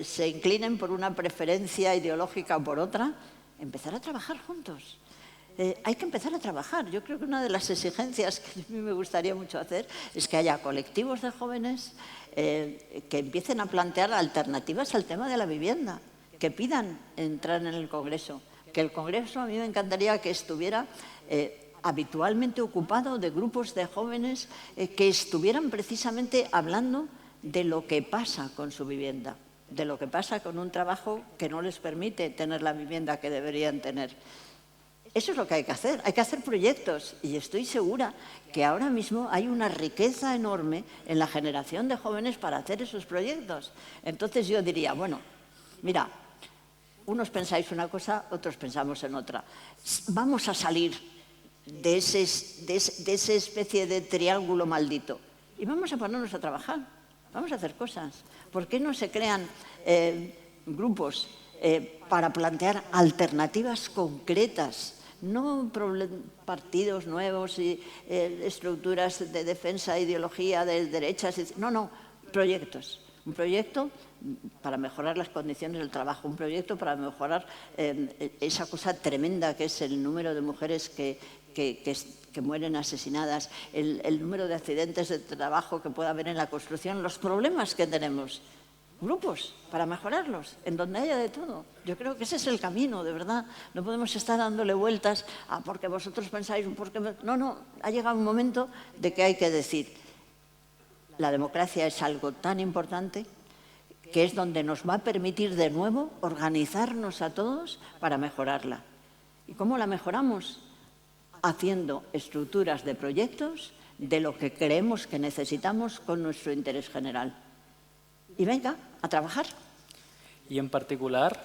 Speaker 6: se inclinen por una preferencia ideológica o por otra, empezar a trabajar juntos. Hay que empezar a trabajar. Yo creo que una de las exigencias que a mí me gustaría mucho hacer es que haya colectivos de jóvenes que empiecen a plantear alternativas al tema de la vivienda, que pidan entrar en el Congreso, que el Congreso a mí me encantaría que estuviera habitualmente ocupado de grupos de jóvenes que estuvieran precisamente hablando de lo que pasa con su vivienda, de lo que pasa con un trabajo que no les permite tener la vivienda que deberían tener. Eso es lo que hay que hacer proyectos, y estoy segura que ahora mismo hay una riqueza enorme en la generación de jóvenes para hacer esos proyectos. Entonces yo diría, bueno, mira, unos pensáis una cosa, otros pensamos en otra. Vamos a salir de esa especie de triángulo maldito y vamos a ponernos a trabajar, vamos a hacer cosas. ¿Por qué no se crean grupos para plantear alternativas concretas? No partidos nuevos y estructuras de defensa, ideología de derechas. No, proyectos. Un proyecto para mejorar las condiciones del trabajo, un proyecto para mejorar esa cosa tremenda que es el número de mujeres que mueren asesinadas, el número de accidentes de trabajo que pueda haber en la construcción, los problemas que tenemos. Grupos para mejorarlos, en donde haya de todo. Yo creo que ese es el camino, de verdad. No podemos estar dándole vueltas a porque vosotros pensáis, No, ha llegado un momento de que hay que decir, la democracia es algo tan importante que es donde nos va a permitir de nuevo organizarnos a todos para mejorarla. ¿Y cómo la mejoramos? Haciendo estructuras de proyectos de lo que creemos que necesitamos con nuestro interés general. Y venga, a trabajar.
Speaker 4: Y en particular,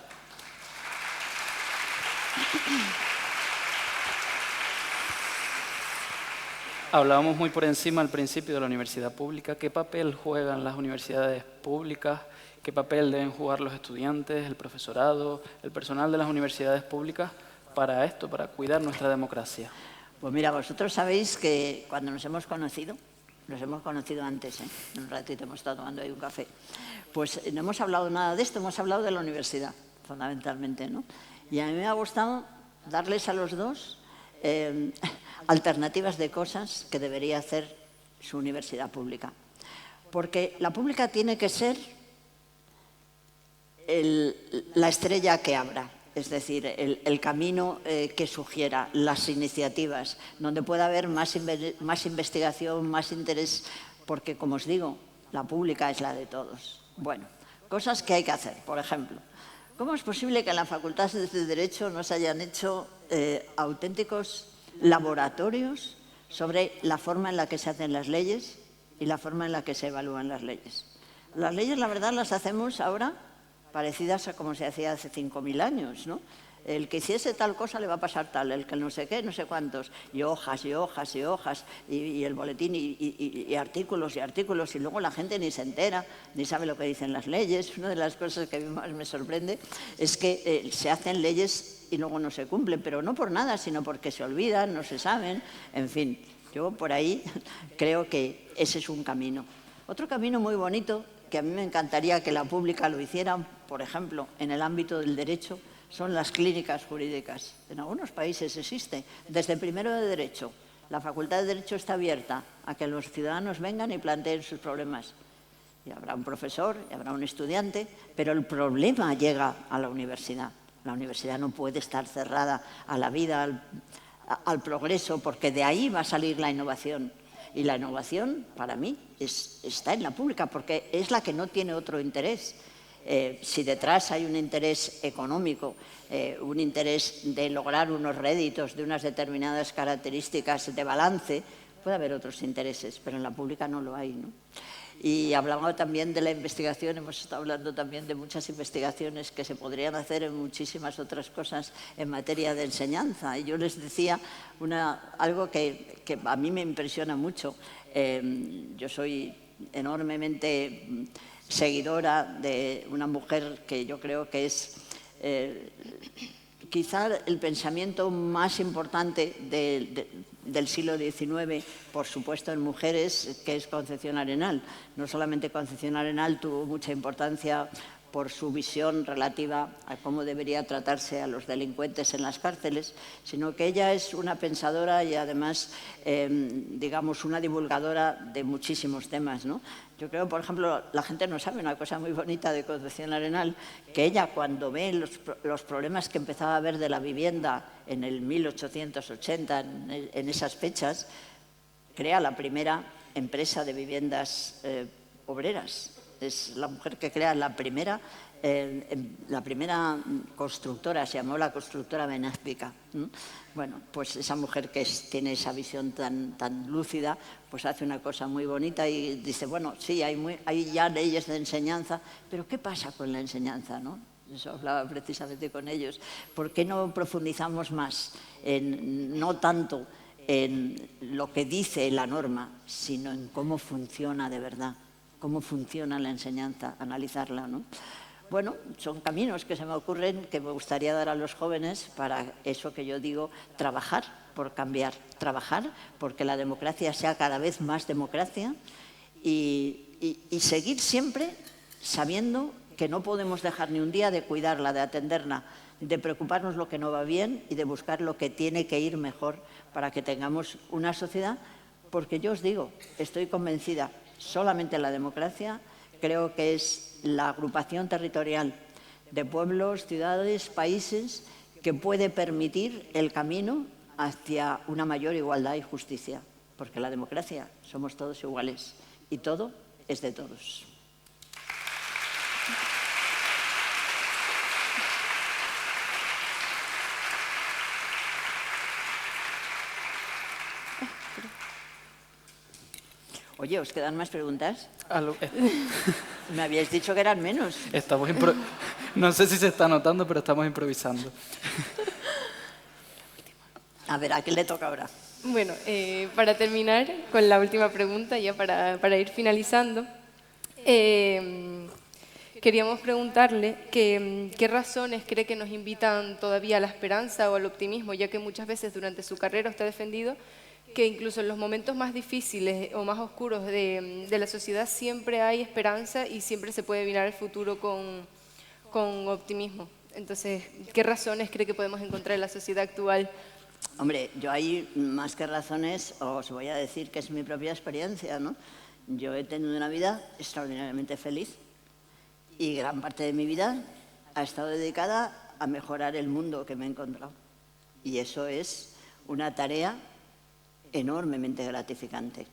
Speaker 4: hablábamos muy por encima al principio de la universidad pública. ¿Qué papel juegan las universidades públicas? ¿Qué papel deben jugar los estudiantes, el profesorado, el personal de las universidades públicas para esto, para cuidar nuestra democracia?
Speaker 6: Pues mira, vosotros sabéis que cuando nos hemos conocido antes, un ratito hemos estado tomando ahí un café, pues no hemos hablado nada de esto, hemos hablado de la universidad, fundamentalmente, ¿no? Y a mí me ha gustado darles a los dos alternativas de cosas que debería hacer su universidad pública. Porque la pública tiene que ser la estrella que abra. Es decir, el camino que sugiera, las iniciativas, donde pueda haber más investigación, más interés, porque, como os digo, la pública es la de todos. Bueno, cosas que hay que hacer. Por ejemplo, ¿cómo es posible que en la Facultad de Derecho no se hayan hecho auténticos laboratorios sobre la forma en la que se hacen las leyes y la forma en la que se evalúan las leyes? Las leyes, la verdad, las hacemos ahora parecidas a como se hacía hace 5.000 años, ¿no? El que hiciese tal cosa le va a pasar tal, el que no sé qué, no sé cuántos, y hojas, y hojas, y hojas, y el boletín, y artículos, y luego la gente ni se entera, ni sabe lo que dicen las leyes. Una de las cosas que más me sorprende es que se hacen leyes y luego no se cumplen, pero no por nada, sino porque se olvidan, no se saben, en fin. Yo por ahí creo que ese es un camino. Otro camino muy bonito, que a mí me encantaría que la pública lo hiciera, por ejemplo, en el ámbito del derecho, son las clínicas jurídicas. En algunos países existe. Desde primero de Derecho, la Facultad de Derecho está abierta a que los ciudadanos vengan y planteen sus problemas. Y habrá un profesor, y habrá un estudiante, pero el problema llega a la universidad. La universidad no puede estar cerrada a la vida, al progreso, porque de ahí va a salir la innovación. Y la innovación, para mí, está en la pública, porque es la que no tiene otro interés. Si detrás hay un interés económico, un interés de lograr unos réditos de unas determinadas características de balance, puede haber otros intereses, pero en la pública no lo hay, ¿no? Y hablaba también de la investigación, hemos estado hablando también de muchas investigaciones que se podrían hacer en muchísimas otras cosas en materia de enseñanza. Y yo les decía algo que a mí me impresiona mucho. Yo soy enormemente seguidora de una mujer que yo creo que es quizá el pensamiento más importante del siglo XIX, por supuesto en mujeres, que es Concepción Arenal. No solamente Concepción Arenal tuvo mucha importancia por su visión relativa a cómo debería tratarse a los delincuentes en las cárceles, sino que ella es una pensadora y además, digamos, una divulgadora de muchísimos temas, ¿no? Yo creo, por ejemplo, la gente no sabe una cosa muy bonita de Concepción Arenal, que ella cuando ve los problemas que empezaba a haber de la vivienda en el 1880, en esas fechas, crea la primera empresa de viviendas obreras. Es la mujer que crea la primera constructora, se llamó la constructora Benazpica. Bueno, pues esa mujer que tiene esa visión tan lúcida, pues hace una cosa muy bonita y dice, bueno, sí, hay ya leyes de enseñanza, pero ¿qué pasa con la enseñanza, no? Eso hablaba precisamente con ellos. ¿Por qué no profundizamos más no tanto en lo que dice la norma, sino en cómo funciona de verdad? Cómo funciona la enseñanza, analizarla, ¿no? Bueno, son caminos que se me ocurren que me gustaría dar a los jóvenes para eso que yo digo, trabajar por cambiar, trabajar porque la democracia sea cada vez más democracia y seguir siempre sabiendo que no podemos dejar ni un día de cuidarla, de atenderla, de preocuparnos lo que no va bien y de buscar lo que tiene que ir mejor para que tengamos una sociedad, porque yo os digo, estoy convencida, solamente la democracia creo que es la agrupación territorial de pueblos, ciudades, países que puede permitir el camino hacia una mayor igualdad y justicia, porque la democracia somos todos iguales y todo es de todos. Oye, ¿os quedan más preguntas? Me habíais dicho que eran menos.
Speaker 4: No sé si se está notando, pero estamos improvisando.
Speaker 6: A ver, ¿a quién le toca ahora?
Speaker 5: Bueno, para terminar con la última pregunta, ya para ir finalizando, queríamos preguntarle qué razones cree que nos invitan todavía a la esperanza o al optimismo, ya que muchas veces durante su carrera usted ha defendido que incluso en los momentos más difíciles o más oscuros de la sociedad siempre hay esperanza y siempre se puede mirar el futuro con optimismo. Entonces, ¿qué razones cree que podemos encontrar en la sociedad actual?
Speaker 6: Hombre, yo hay más que razones, os voy a decir que es mi propia experiencia, ¿no? Yo he tenido una vida extraordinariamente feliz y gran parte de mi vida ha estado dedicada a mejorar el mundo que me he encontrado. Y eso es una tarea enormemente gratificante.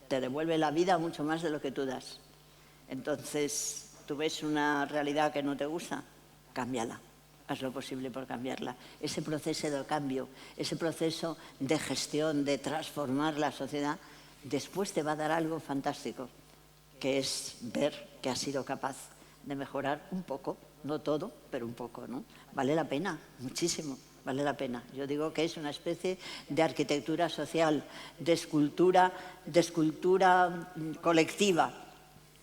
Speaker 6: Te devuelve la vida mucho más de lo que tú das. Entonces, tú ves una realidad que no te gusta, cámbiala. Haz lo posible por cambiarla. Ese proceso de cambio, ese proceso de gestión, de transformar la sociedad, después te va a dar algo fantástico, que es ver que has sido capaz de mejorar un poco, no todo, pero un poco, ¿no? Vale la pena, muchísimo. Vale la pena. Yo digo que es una especie de arquitectura social, de escultura colectiva,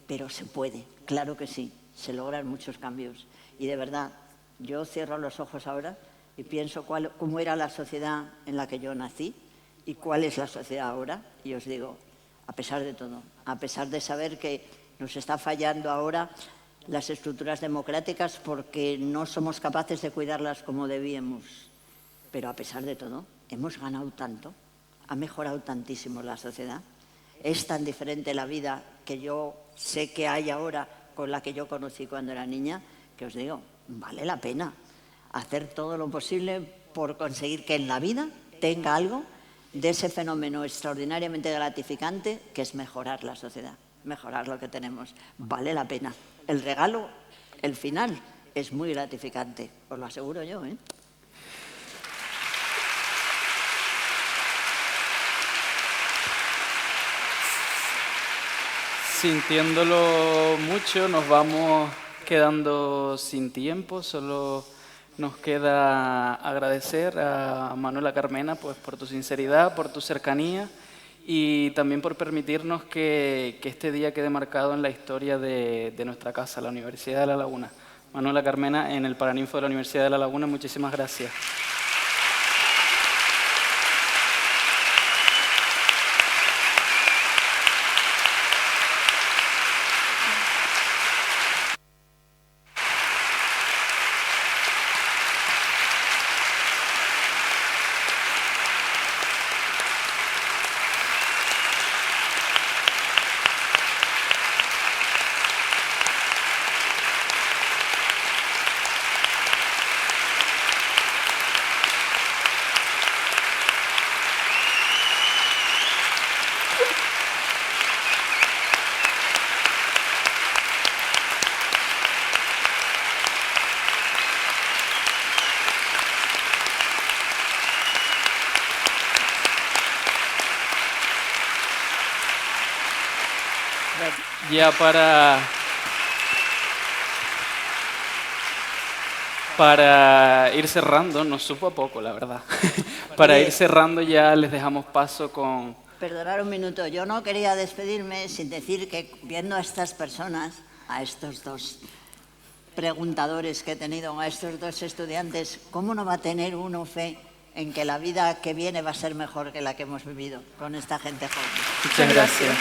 Speaker 6: pero se puede, claro que sí, se logran muchos cambios. Y de verdad, yo cierro los ojos ahora y pienso cómo era la sociedad en la que yo nací y cuál es la sociedad ahora, y os digo, a pesar de todo, a pesar de saber que nos está fallando ahora las estructuras democráticas porque no somos capaces de cuidarlas como debíamos. Pero a pesar de todo, hemos ganado tanto, ha mejorado tantísimo la sociedad. Es tan diferente la vida que yo sé que hay ahora con la que yo conocí cuando era niña, que os digo, vale la pena hacer todo lo posible por conseguir que en la vida tenga algo de ese fenómeno extraordinariamente gratificante que es mejorar la sociedad, mejorar lo que tenemos. Vale la pena. El regalo, el final, es muy gratificante, os lo aseguro yo, ¿eh?
Speaker 4: Sintiéndolo mucho, nos vamos quedando sin tiempo. Solo nos queda agradecer a Manuela Carmena pues, por tu sinceridad, por tu cercanía y también por permitirnos que este día quede marcado en la historia de nuestra casa, la Universidad de La Laguna. Manuela Carmena, en el Paraninfo de la Universidad de La Laguna, muchísimas gracias. ya para ir cerrando, nos supo a poco, la verdad. Para ir cerrando ya les dejamos paso con...
Speaker 6: Perdonad un minuto, yo no quería despedirme sin decir que viendo a estas personas, a estos dos preguntadores que he tenido, a estos dos estudiantes, ¿cómo no va a tener uno fe en que la vida que viene va a ser mejor que la que hemos vivido con esta gente joven?
Speaker 4: Muchas gracias.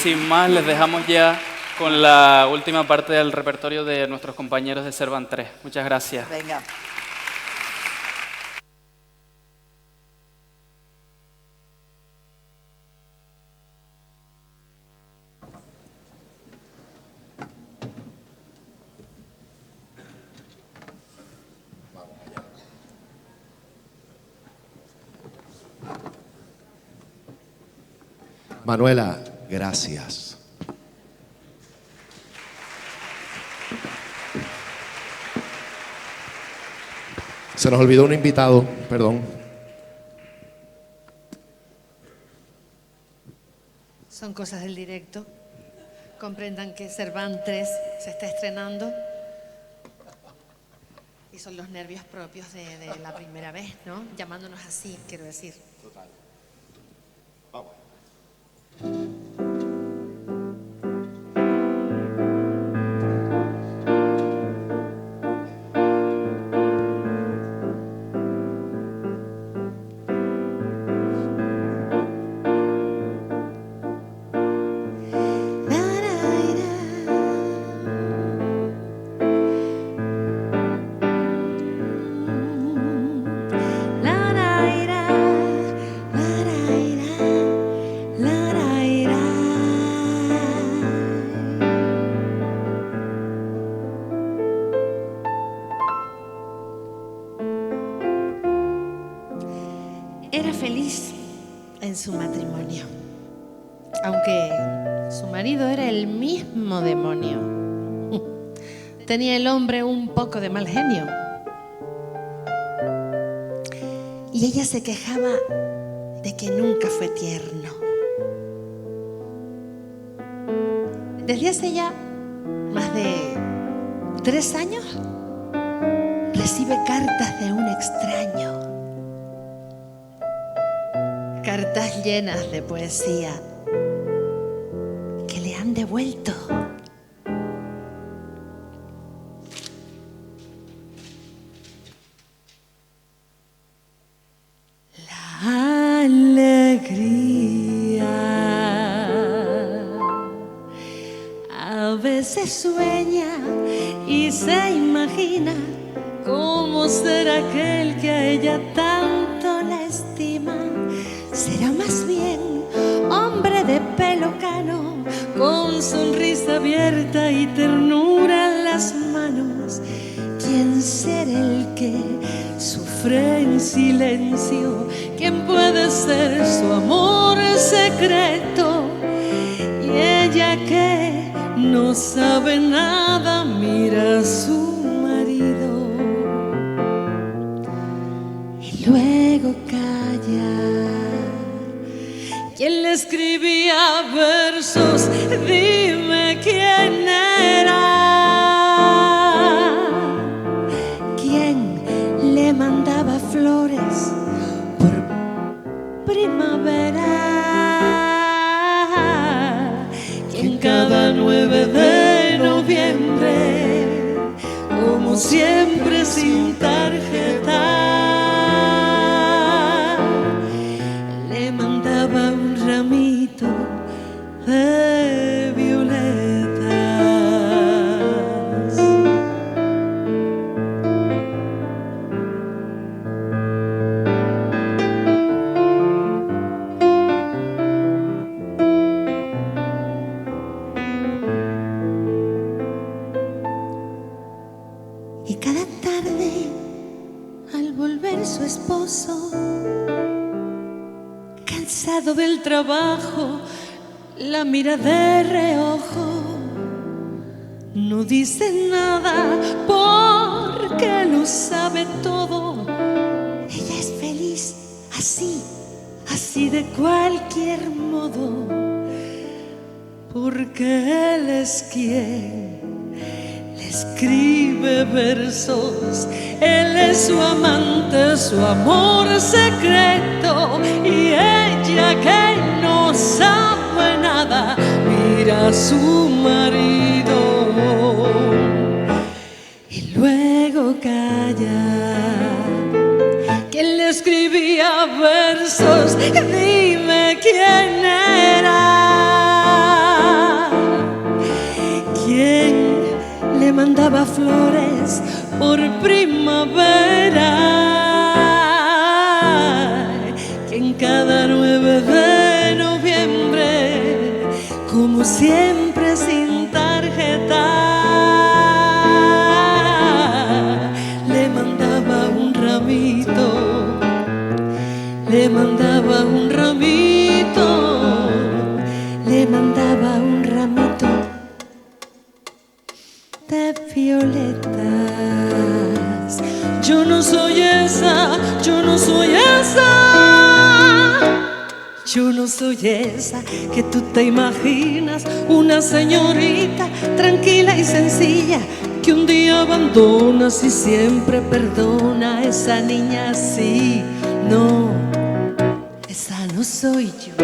Speaker 4: Sin más, les dejamos ya con la última parte del repertorio de nuestros compañeros de Cervan 3. Muchas gracias.
Speaker 6: Venga.
Speaker 1: Manuela, gracias. Se nos olvidó un invitado, perdón.
Speaker 3: Son cosas del directo. Comprendan que Cervan 3 se está estrenando y son los nervios propios de la primera vez, ¿no? Llamándonos así, quiero decir.
Speaker 1: Total. Vamos.
Speaker 3: Era feliz en su matrimonio, aunque su marido era el mismo demonio. Tenía el hombre un poco de mal genio y ella se quejaba de que nunca fue tierno. Desde hace ya más de 3 años recibe cartas de un extraño. Cartas llenas de poesía que le han devuelto. La alegría. A veces sueña y se imagina cómo será aquel que a ella tanto la estima. Será más bien hombre de pelo cano, con sonrisa abierta y ternura en las manos. ¿Quién será el que sufre en silencio? ¿Quién puede ser su amor secreto? Y ella que no sabe nada mira a su marido y luego calla. ¿Quién le escribía versos? Dime quién era. ¿Quién le mandaba flores por primavera? ¿Quién cada 9 de noviembre, como siempre sin tarjeta, le mandaba un ramito de violetas? Y cada tarde, al volver su esposo, cansado del trabajo, la mira de reojo. no dice nada porque lo sabe todo. Ella es feliz así, así de cualquier modo, porque él es quien le escribe versos. Él es su amante, su amor secreto, y ella que no sabe nada mira a su marido y luego calla. ¿Quién le escribía versos? Dime quién era. ¿Quién le mandaba flores por primavera? ¿Quién cada 9 de noviembre, como siempre sin tarjeta, le mandaba un ramito? Le mandaba un ramito, le mandaba un ramito de violetas. Yo no soy esa, yo no soy esa, yo no soy esa que tú te imaginas, una señorita tranquila y sencilla que un día abandonas y siempre perdona. Esa niña así, no, esa no soy yo.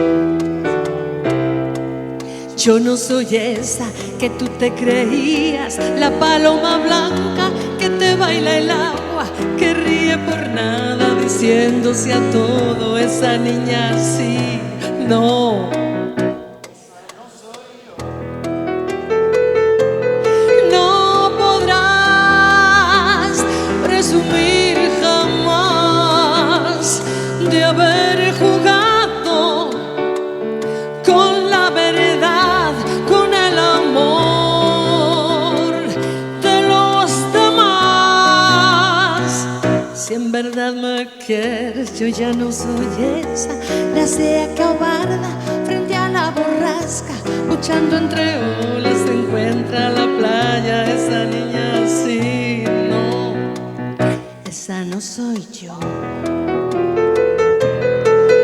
Speaker 3: Yo no soy esa que tú te creías, la paloma blanca que te baila el agua, que ríe por nada diciéndose a todo. Esa niña así, no. No podrás presumir jamás de haber jugado con la verdad, con el amor de los demás. Si en verdad me quieres, yo ya no soy esa, la sea cobarda frente a la borrasca, luchando entre olas se encuentra la playa. Esa niña así, no, esa no soy yo.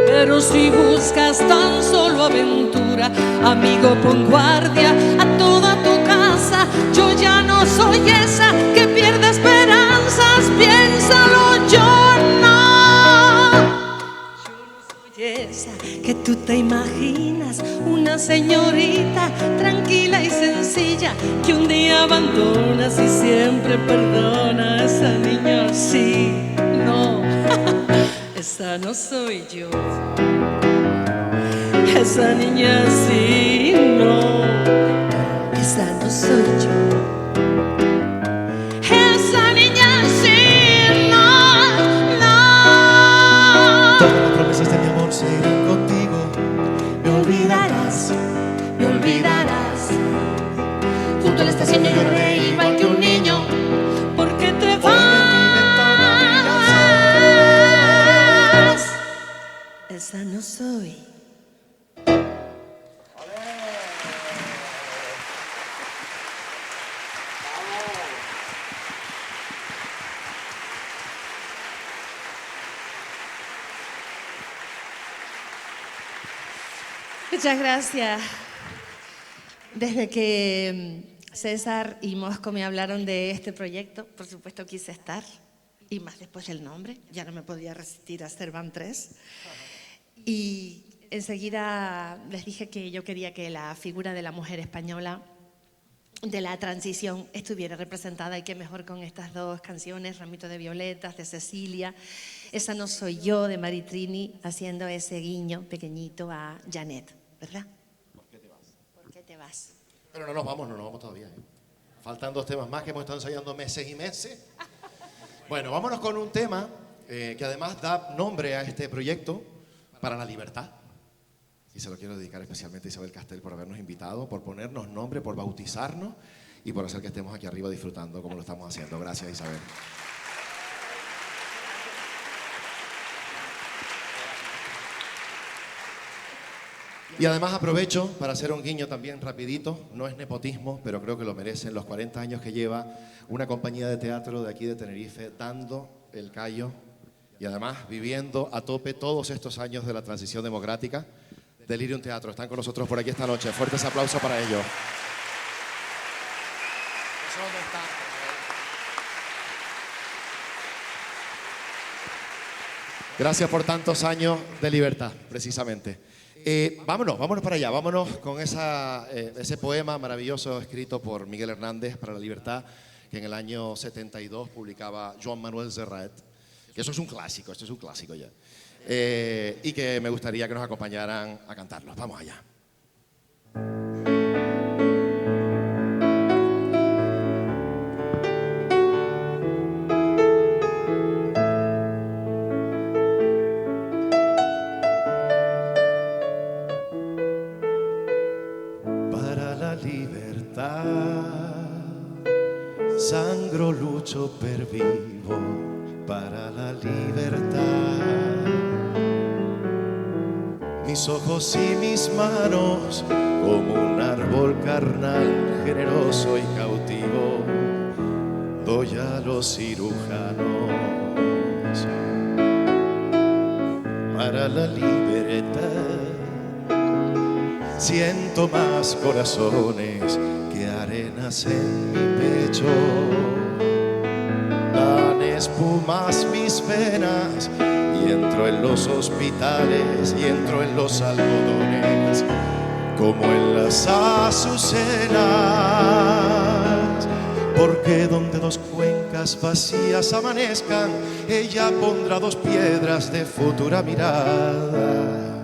Speaker 3: Pero si buscas tan solo aventura, amigo, pon guardia a toda tu casa. Yo ya no soy esa que pierde esperanzas, piénsalo, yo no. Yo no soy esa que tú te imaginas, una señorita tranquila y sencilla que un día abandonas y siempre perdona. Esa niña sí, no. Esa no soy yo. Esa niña sí, no. Esa no soy yo. Esa niña sí, no, no.
Speaker 1: Todas las promesas de mi amor se irán contigo.
Speaker 3: Me olvidarás, me olvidarás. Junto a la estación yo lloré igual que un niño, porque te vas. Esa no soy. Muchas gracias. Desde que César y Mosco me hablaron de este proyecto, por supuesto quise estar, y más después el nombre, ya no me podía resistir a Cervan 3. Y enseguida les dije que yo quería que la figura de la mujer española de la transición estuviera representada, y qué mejor con estas dos canciones, Ramito de Violetas, de Cecilia. Esa no soy yo, de Maritrini, haciendo ese guiño pequeñito a Janet, ¿verdad?
Speaker 1: ¿Por qué te vas?
Speaker 3: ¿Por qué te vas?
Speaker 1: Pero no nos vamos todavía. Faltan 2 temas más que hemos estado ensayando meses y meses. Bueno, vámonos con un tema que además da nombre a este proyecto, Para la Libertad. Y se lo quiero dedicar especialmente a Isabel Castel por habernos invitado, por ponernos nombre, por bautizarnos y por hacer que estemos aquí arriba disfrutando como lo estamos haciendo. Gracias, Isabel. Y además aprovecho para hacer un guiño también rapidito, no es nepotismo, pero creo que lo merecen los 40 años que lleva una compañía de teatro de aquí de Tenerife dando el callo y además viviendo a tope todos estos años de la transición democrática. Delirium Teatro, están con nosotros por aquí esta noche. Fuertes aplausos para ellos. Gracias por tantos años de libertad, precisamente. Vámonos para allá, vámonos con ese poema maravilloso escrito por Miguel Hernández para la libertad, que en el año 72 publicaba Joan Manuel Serrat, que eso es un clásico, esto es un clásico ya. Y que me gustaría que nos acompañaran a cantarlo. Vamos allá.
Speaker 7: Sangro, lucho per vivo para la libertad. Mis ojos y mis manos como un árbol carnal, generoso y cautivo, doy a los cirujanos para la libertad. Siento más corazones que arenas en mi pecho, dan espumas mis venas y entro en los hospitales y entro en los algodones como en las azucenas, porque donde dos cuencas vacías amanezcan, ella pondrá dos piedras de futura mirada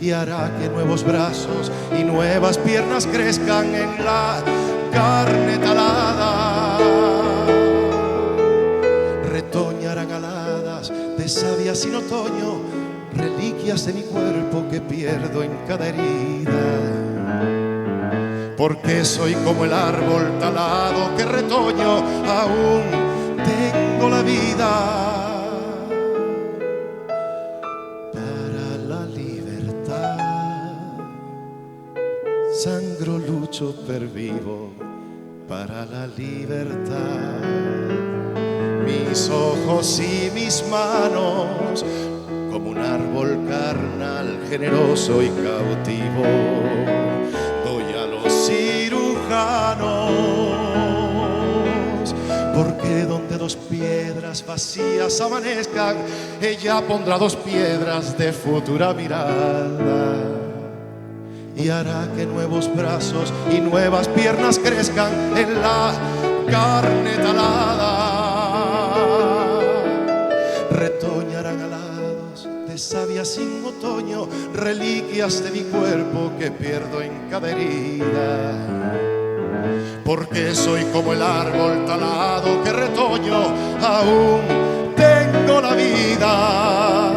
Speaker 7: y hará que nuevos brazos y nuevas piernas crezcan en la carne talada. Retoñarán aladas de savia sin otoño, reliquias de mi cuerpo que pierdo en cada herida. Porque soy como el árbol talado que retoño, aún tengo la vida. Sangro, lucho per vivo para la libertad. Mis ojos y mis manos como un árbol carnal, generoso y cautivo, doy a los cirujanos, porque donde dos piedras vacías amanezcan, ella pondrá dos piedras de futura mirada y hará que nuevos brazos y nuevas piernas crezcan en la carne talada. Retoñarán alados de savia sin otoño, reliquias de mi cuerpo que pierdo en cada herida. Porque soy como el árbol talado que retoño, aún tengo la vida,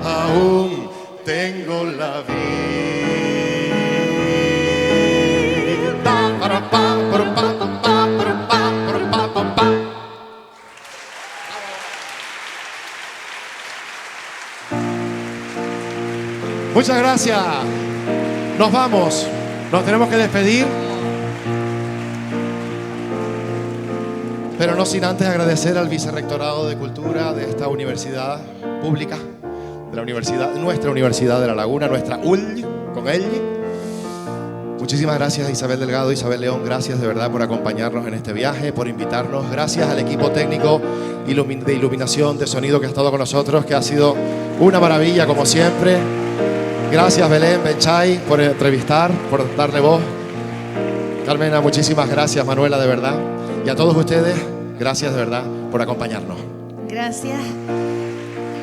Speaker 7: aún tengo la vida.
Speaker 1: Muchas gracias. Nos vamos. Nos tenemos que despedir. Pero no sin antes agradecer al Vicerrectorado de Cultura de esta universidad pública, de la universidad, nuestra Universidad de La Laguna, nuestra UL, con él. Muchísimas gracias Isabel Delgado, Isabel León, gracias de verdad por acompañarnos en este viaje, por invitarnos. Gracias al equipo técnico de iluminación, de sonido que ha estado con nosotros, que ha sido una maravilla como siempre. Gracias Belén, Benchay, por entrevistar, por darle voz. Carmena, muchísimas gracias. Manuela, de verdad. Y a todos ustedes, gracias de verdad por acompañarnos.
Speaker 3: Gracias.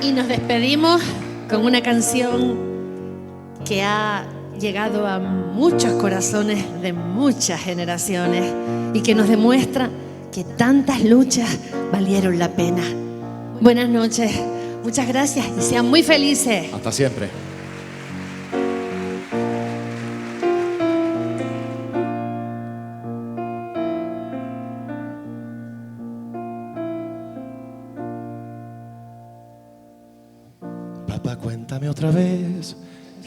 Speaker 3: Y nos despedimos con una canción que ha llegado a muchos corazones de muchas generaciones y que nos demuestra que tantas luchas valieron la pena. Buenas noches, muchas gracias y sean muy felices.
Speaker 1: Hasta siempre.
Speaker 7: Papá, cuéntame otra vez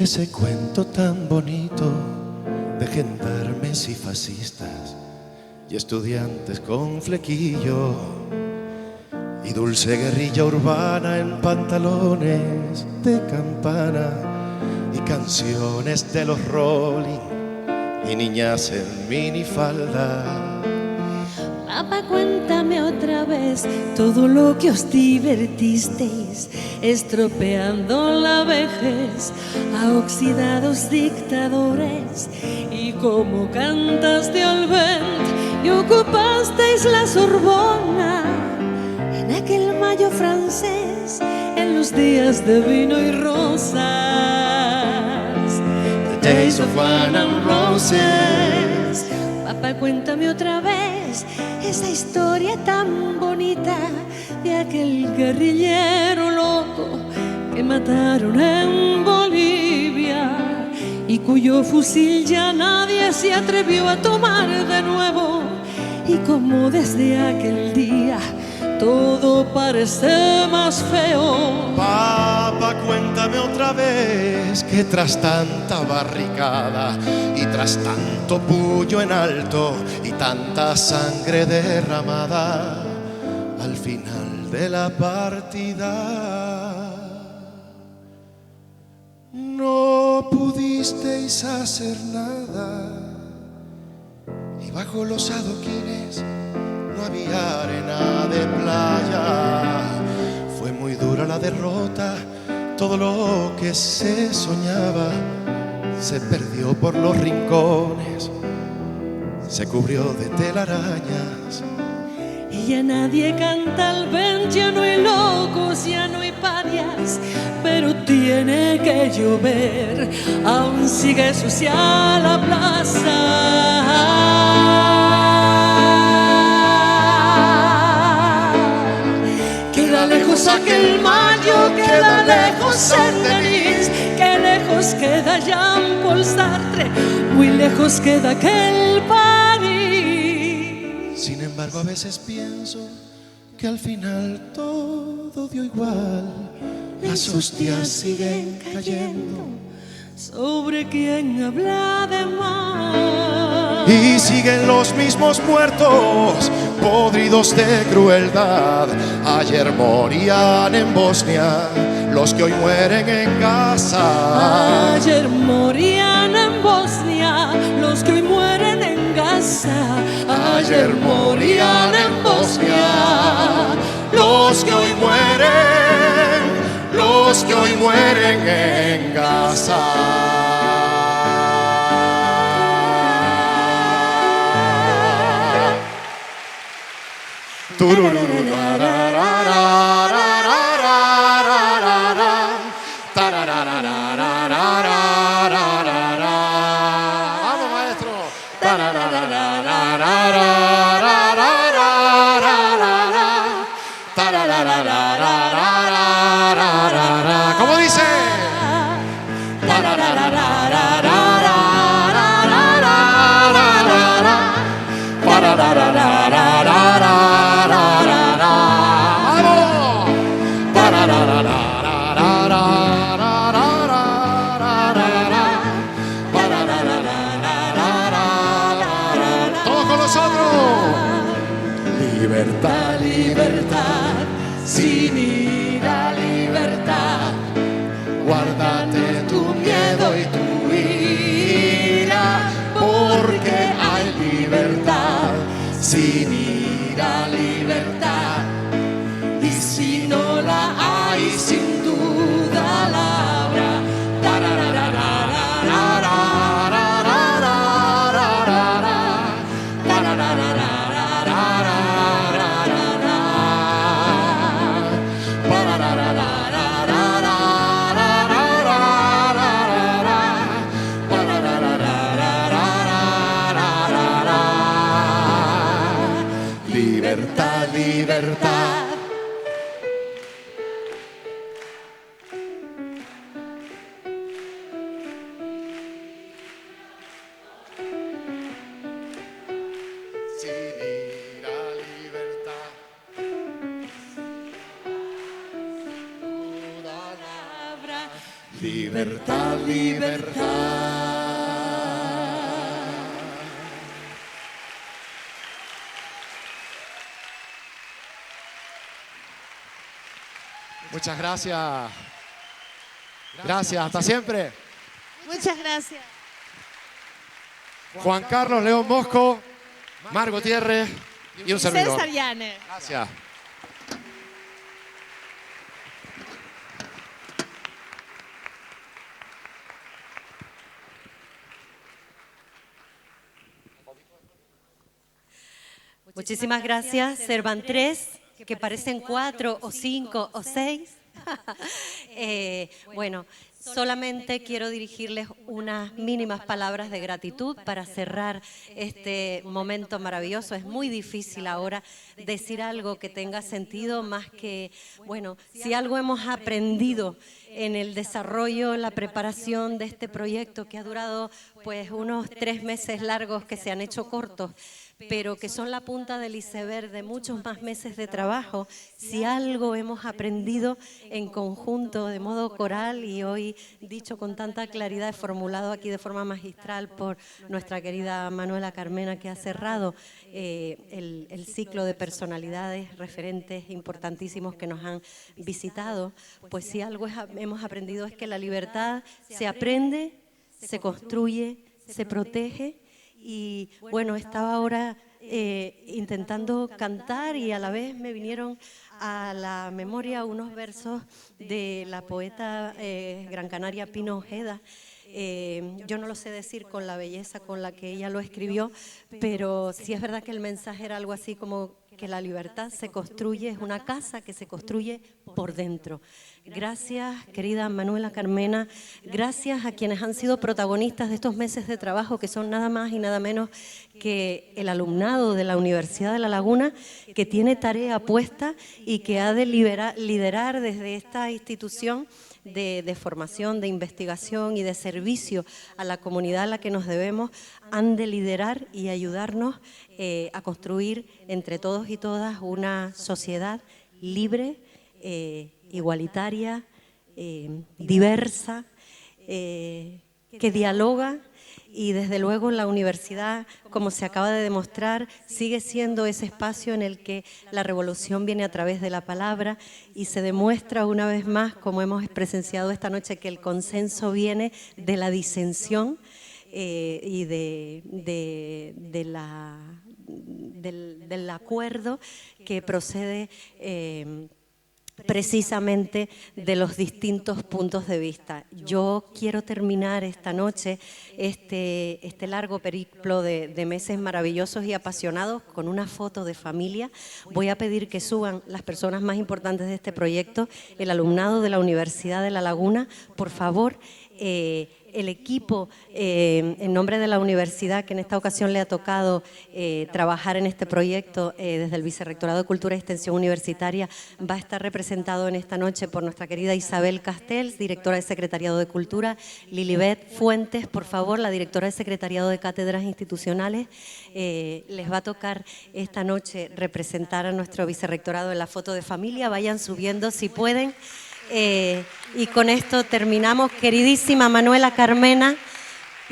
Speaker 7: ese cuento tan bonito de gendarmes y fascistas y estudiantes con flequillo y dulce guerrilla urbana en pantalones de campana y canciones de los Rolling y niñas en minifalda.
Speaker 2: Papá, cuéntame otra vez todo lo que os divertisteis, estropeando la vejez a oxidados dictadores, y cómo cantaste al vent y ocupasteis la Sorbona en aquel mayo francés, en los días de vino y rosas, the days of wine and roses. Papá, cuéntame otra vez esa historia tan bonita de aquel guerrillero loco que mataron en Bolivia y cuyo fusil ya nadie se atrevió a tomar de nuevo, y como desde aquel día todo parece más feo.
Speaker 7: Papá, cuéntame otra vez que tras tanta barricada y tras tanto puño en alto y tanta sangre derramada, al final de la partida no pudisteis hacer nada, y bajo los adoquines no había arena de playa. Fue muy dura la derrota, todo lo que se soñaba se perdió por los rincones, se cubrió de telarañas.
Speaker 2: Y ya nadie canta al vent, ya no hay locos, ya no hay parias, pero tiene que llover, aún sigue sucia la plaza. Queda lejos aquel mayo, queda lejos Saint-Denis, que lejos queda Jean-Paul Sartre, muy lejos queda aquel París.
Speaker 7: Sin embargo, a veces pienso que al final todo dio igual. Las hostias siguen cayendo
Speaker 2: sobre quien habla de mal.
Speaker 7: y siguen los mismos muertos, podridos de crueldad. Ayer morían en Bosnia los que hoy mueren en Gaza.
Speaker 2: Ayer morían en Bosnia los que hoy mueren en Gaza.
Speaker 7: Ayer morían en Bosnia los que hoy mueren, los que hoy mueren en Gaza. Vamos, maestro. ¿Cómo dice? Todos con nosotros. Libertad,
Speaker 2: Libertad, sin ira, libertad.
Speaker 7: guárdate tu miedo y tu ira, porque hay libertad, sin ira, libertad.
Speaker 2: Y si no la hay, sin duda la habrá.
Speaker 7: Libertad, libertad. Sin ira, libertad. libertad, libertad. Muchas gracias. Gracias, hasta siempre.
Speaker 2: Muchas gracias.
Speaker 7: Juan Carlos León Mosco, Mar Gutiérrez y un servidor.
Speaker 2: César Llanes.
Speaker 7: Gracias.
Speaker 2: Muchísimas gracias, Cervantes, que parecen 4 o 5 o 6. Bueno, solamente quiero dirigirles unas mínimas palabras de gratitud para cerrar este momento maravilloso. Es muy difícil ahora decir algo que tenga sentido más que, bueno, si algo hemos aprendido en el desarrollo, la preparación de este proyecto que ha durado pues unos 3 meses largos que se han hecho cortos, pero que son la punta del iceberg de muchos más meses de trabajo. Si algo hemos aprendido en conjunto, de modo coral, y hoy dicho con tanta claridad, formulado aquí de forma magistral por nuestra querida Manuela Carmena, que ha cerrado el ciclo de personalidades, referentes importantísimos que nos han visitado, pues si algo hemos aprendido es que la libertad se aprende, se construye, se protege. Y bueno, estaba ahora intentando cantar y a la vez me vinieron a la memoria unos versos de la poeta gran canaria Pino Ojeda. Yo no lo sé decir con la belleza con la que ella lo escribió, pero sí es verdad que el mensaje era algo así como que la libertad se construye, es una casa que se construye por dentro. Gracias, querida Manuela Carmena, gracias a quienes han sido protagonistas de estos meses de trabajo, que son nada más y nada menos que el alumnado de la Universidad de La Laguna, que tiene tarea puesta y que ha de liderar desde esta institución de formación, de investigación y de servicio a la comunidad a la que nos debemos, han de liderar y ayudarnos a construir entre todos y todas una sociedad libre, igualitaria, diversa, que dialoga. Y desde luego la universidad, como se acaba de demostrar, sigue siendo ese espacio en el que la revolución viene a través de la palabra y se demuestra una vez más, como hemos presenciado esta noche, que el consenso viene de la disensión y del acuerdo que procede precisamente de los distintos puntos de vista. Yo quiero terminar esta noche este largo periplo de meses maravillosos y apasionados con una foto de familia. Voy a pedir que suban las personas más importantes de este proyecto, el alumnado de la Universidad de La Laguna, por favor. El equipo, en nombre de la universidad, que en esta ocasión le ha tocado trabajar en este proyecto desde el Vicerrectorado de Cultura y Extensión Universitaria, va a estar representado en esta noche por nuestra querida Isabel Castells, directora de Secretariado de Cultura, Lilibet Fuentes, por favor, la directora de Secretariado de Cátedras Institucionales. Les va a tocar esta noche representar a nuestro Vicerrectorado en la foto de familia. Vayan subiendo si pueden. Y con esto terminamos. Queridísima Manuela Carmena,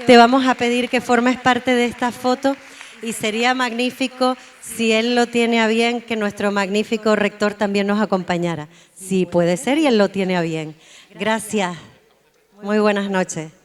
Speaker 2: te vamos a pedir que formes parte de esta foto y sería magnífico, si él lo tiene a bien, que nuestro magnífico rector también nos acompañara. Sí, puede ser y él lo tiene a bien. Gracias. Muy buenas noches.